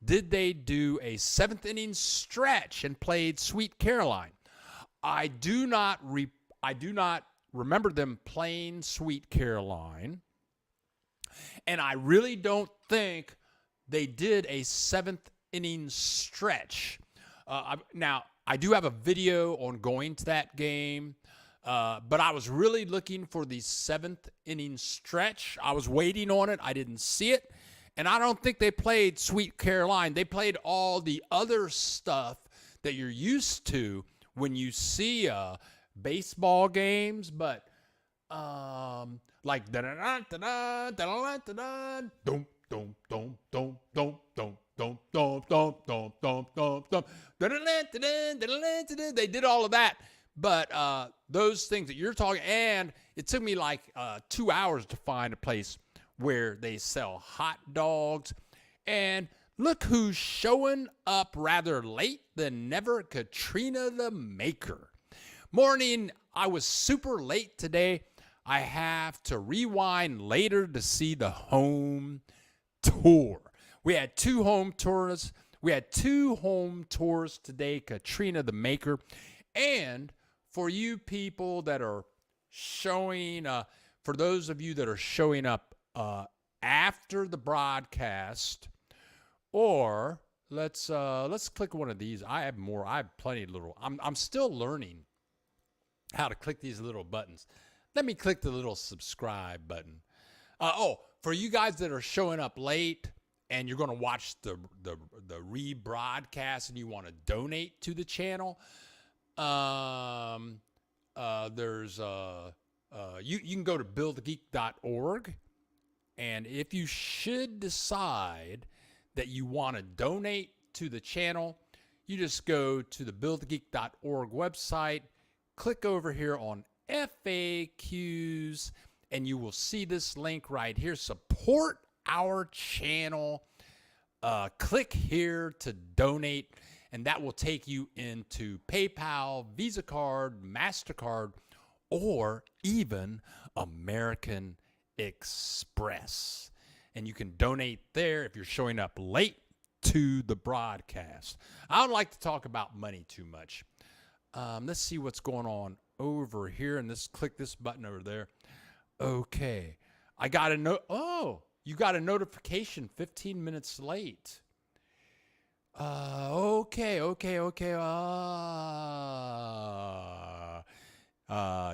Did they do a seventh inning stretch and played Sweet Caroline? I do not remember them playing Sweet Caroline. And I really don't think they did a seventh inning stretch. Now, I do have a video on going to that game, but I was really looking for the seventh inning stretch. I was waiting on it. I didn't see it. And I don't think they played Sweet Caroline. They played all the other stuff that you're used to when you see baseball games, but like they did all of that. But those things that you're talking, and it took me like 2 hours to find a place where they sell hot dogs. And look who's showing up rather late than never, Katrina the Maker. Morning, I was super late today. I have to rewind later to see the home tour. We had two home tours. We had two home tours today, Katrina the Maker. And for you people that are showing, for those of you that are showing up after the broadcast, or let's click one of these. I have more. I have plenty of little. I'm still learning how to click these little buttons. Let me click the little subscribe button. For you guys that are showing up late and you're going to watch the rebroadcast and you want to donate to the channel, there's you can go to billthegeek.org, and if you should decide that you want to donate to the channel, you just go to the billthegeek.org website, click over here on FAQs, and you will see this link right here. Support our channel. Click here to donate, and that will take you into PayPal, Visa card, MasterCard, or even American Express. And you can donate there if you're showing up late to the broadcast. I don't like to talk about money too much. Let's see what's going on over here, and let's click this button over there. Okay. I got a note. Oh, you got a notification 15 minutes late. Okay.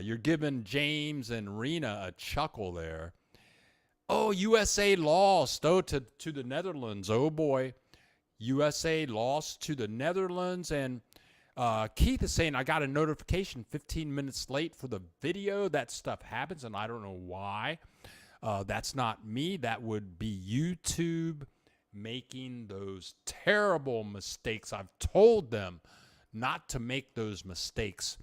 You're giving James and Rena a chuckle there. Oh, USA lost. Oh, to the Netherlands. Oh, boy. USA lost to the Netherlands. And Keith is saying, I got a notification 15 minutes late for the video. That stuff happens, and I don't know why. That's not me. That would be YouTube making those terrible mistakes. I've told them not to make those mistakes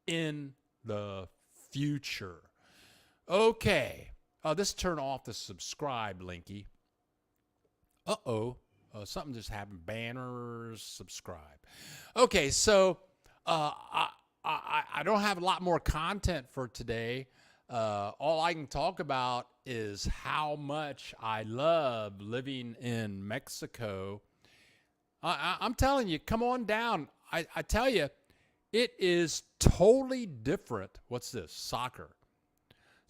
in the future. Okay. Let's turn off the subscribe linky. Something just happened. Banners, subscribe. Okay, so I don't have a lot more content for today. All I can talk about is how much I love living in Mexico. I'm telling you, come on down. I tell you, it is totally different. What's this? Soccer.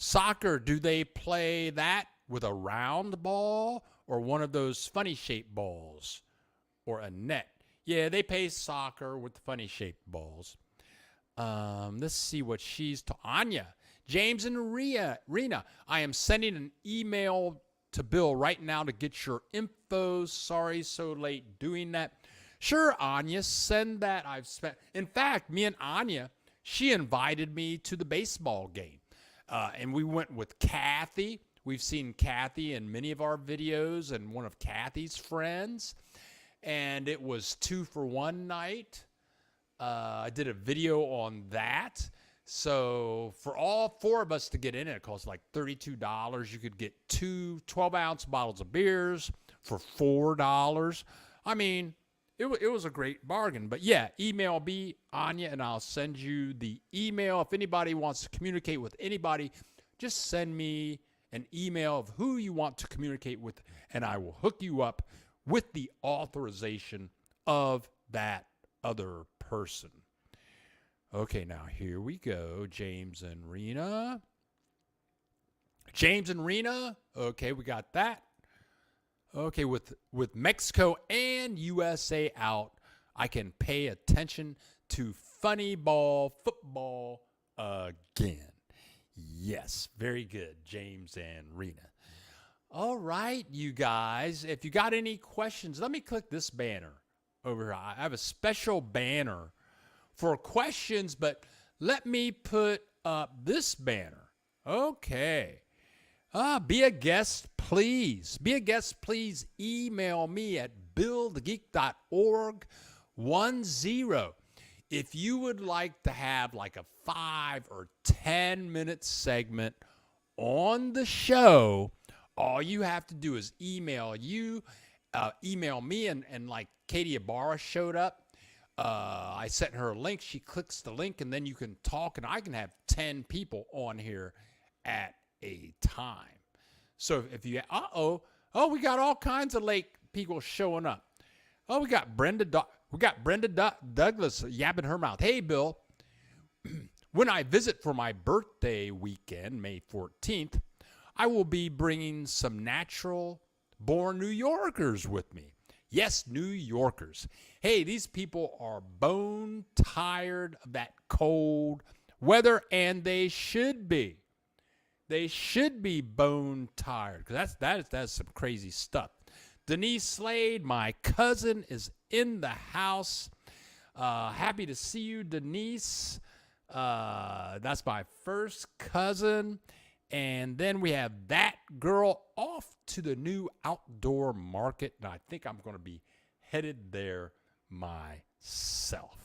Soccer, do they play that with a round ball or one of those funny shaped balls or a net? Yeah, they play soccer with funny shaped balls. Let's see what she's Anya, James and Rena. I am sending an email to Bill right now to get your info. Sorry, so late doing that. Sure, Anya, send that. In fact, me and Anya, she invited me to the baseball game. And we went with Kathy. We've seen Kathy in many of our videos and one of Kathy's friends. And it was 2 for 1 night. I did a video on that. So for all 4 of us to get in it costs like $32. You could get 2 12-ounce bottles of beers for $4. I mean, it was a great bargain. But yeah, email me, Anya, and I'll send you the email. If anybody wants to communicate with anybody, just send me an email of who you want to communicate with, and I will hook you up with the authorization of that other person. Okay, now here we go. James and Rena. Okay, we got that. Okay, with Mexico and USA out, I can pay attention to funny ball football again. Yes, very good, James and Rena. All right, you guys, if you got any questions, let me click this banner over here. I have a special banner for questions, but let me put up this banner. Okay. Be a guest, please. Be a guest, please. Email me at billthegeek.org 10. If you would like to have like a 5 or 10 minute segment on the show, all you have to do is email me, and like Katie Ibarra showed up. I sent her a link. She clicks the link, and then you can talk, and I can have 10 people on here at a time. So if you, we got all kinds of late people showing up. Oh, we got Brenda Douglas yapping her mouth. Hey, Bill, when I visit for my birthday weekend, May 14th, I will be bringing some natural-born New Yorkers with me. Yes, New Yorkers. Hey, these people are bone tired of that cold weather, and they should be. They should be bone tired, because that's some crazy stuff. Denise Slade, my cousin, is in the house. Happy to see you, Denise. That's my first cousin. And then we have that girl off to the new outdoor market, and I think I'm going to be headed there myself.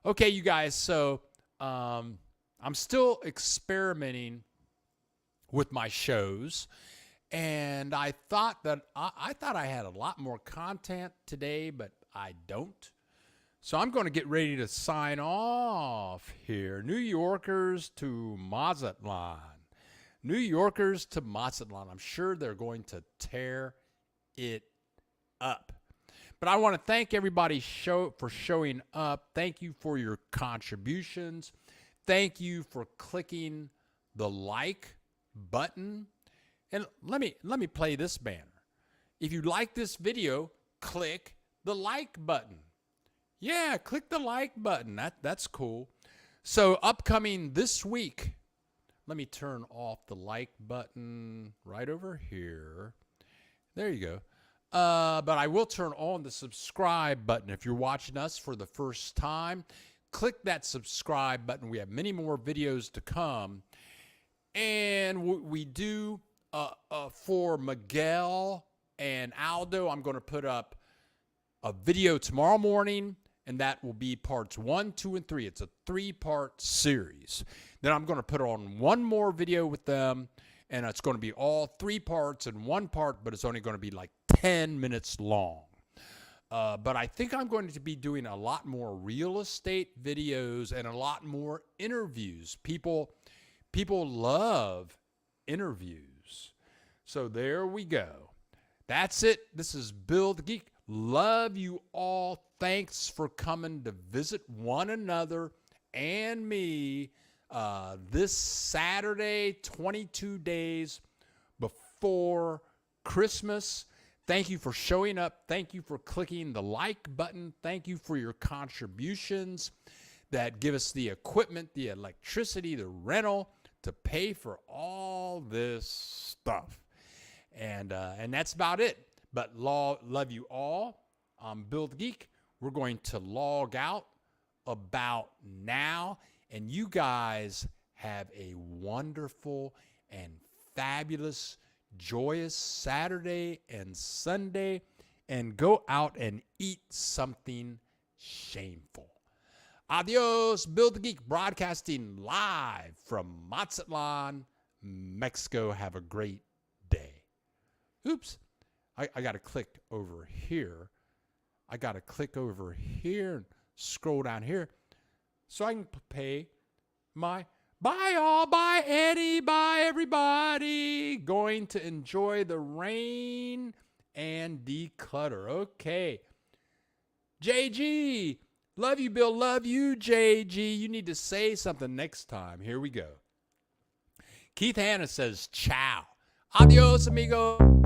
Okay, you guys, so I'm still experimenting with my shows, and I thought that I had a lot more content today, but I don't. So I'm going to get ready to sign off here. New Yorkers to Mazatlan. New Yorkers to Mazatlan. I'm sure they're going to tear it up. But I want to thank everybody for showing up. Thank you for your contributions. Thank you for clicking the like button. And let me play this banner. If you like this video, click the like button. Yeah, click the like button. That's cool. So upcoming this week, let me turn off the like button right over here. There you go. But I will turn on the subscribe button. If you're watching us for the first time, click that subscribe button. We have many more videos to come. And we do, for Miguel and Aldo, I'm going to put up a video tomorrow morning, and that will be parts 1, 2, and 3. It's a 3-part series. Then I'm going to put on one more video with them, and it's going to be all 3 parts in 1 part, but it's only going to be like 10 minutes long. But I think I'm going to be doing a lot more real estate videos and a lot more interviews. People love interviews. So there we go. That's it. This is Bill the Geek. Love you all. Thanks for coming to visit one another and me this Saturday, 22 days before Christmas. Thank you for showing up. Thank you for clicking the like button. Thank you for your contributions that give us the equipment, the electricity, the rental to pay for all this stuff. And that's about it. But love you all. I'm Bill the Geek. We're going to log out about now. And you guys have a wonderful and fabulous, joyous Saturday and Sunday. And go out and eat something shameful. Adios, Bill the Geek, broadcasting live from Mazatlan, Mexico. Have a great day. Oops, I got to click over here. I got to click over here and scroll down here so I can pay my bye all, bye Eddie, bye everybody. Going to enjoy the rain and declutter. Okay. JG, love you, Bill. Love you, JG. You need to say something next time. Here we go. Keith Hanna says, ciao. Adios, amigo.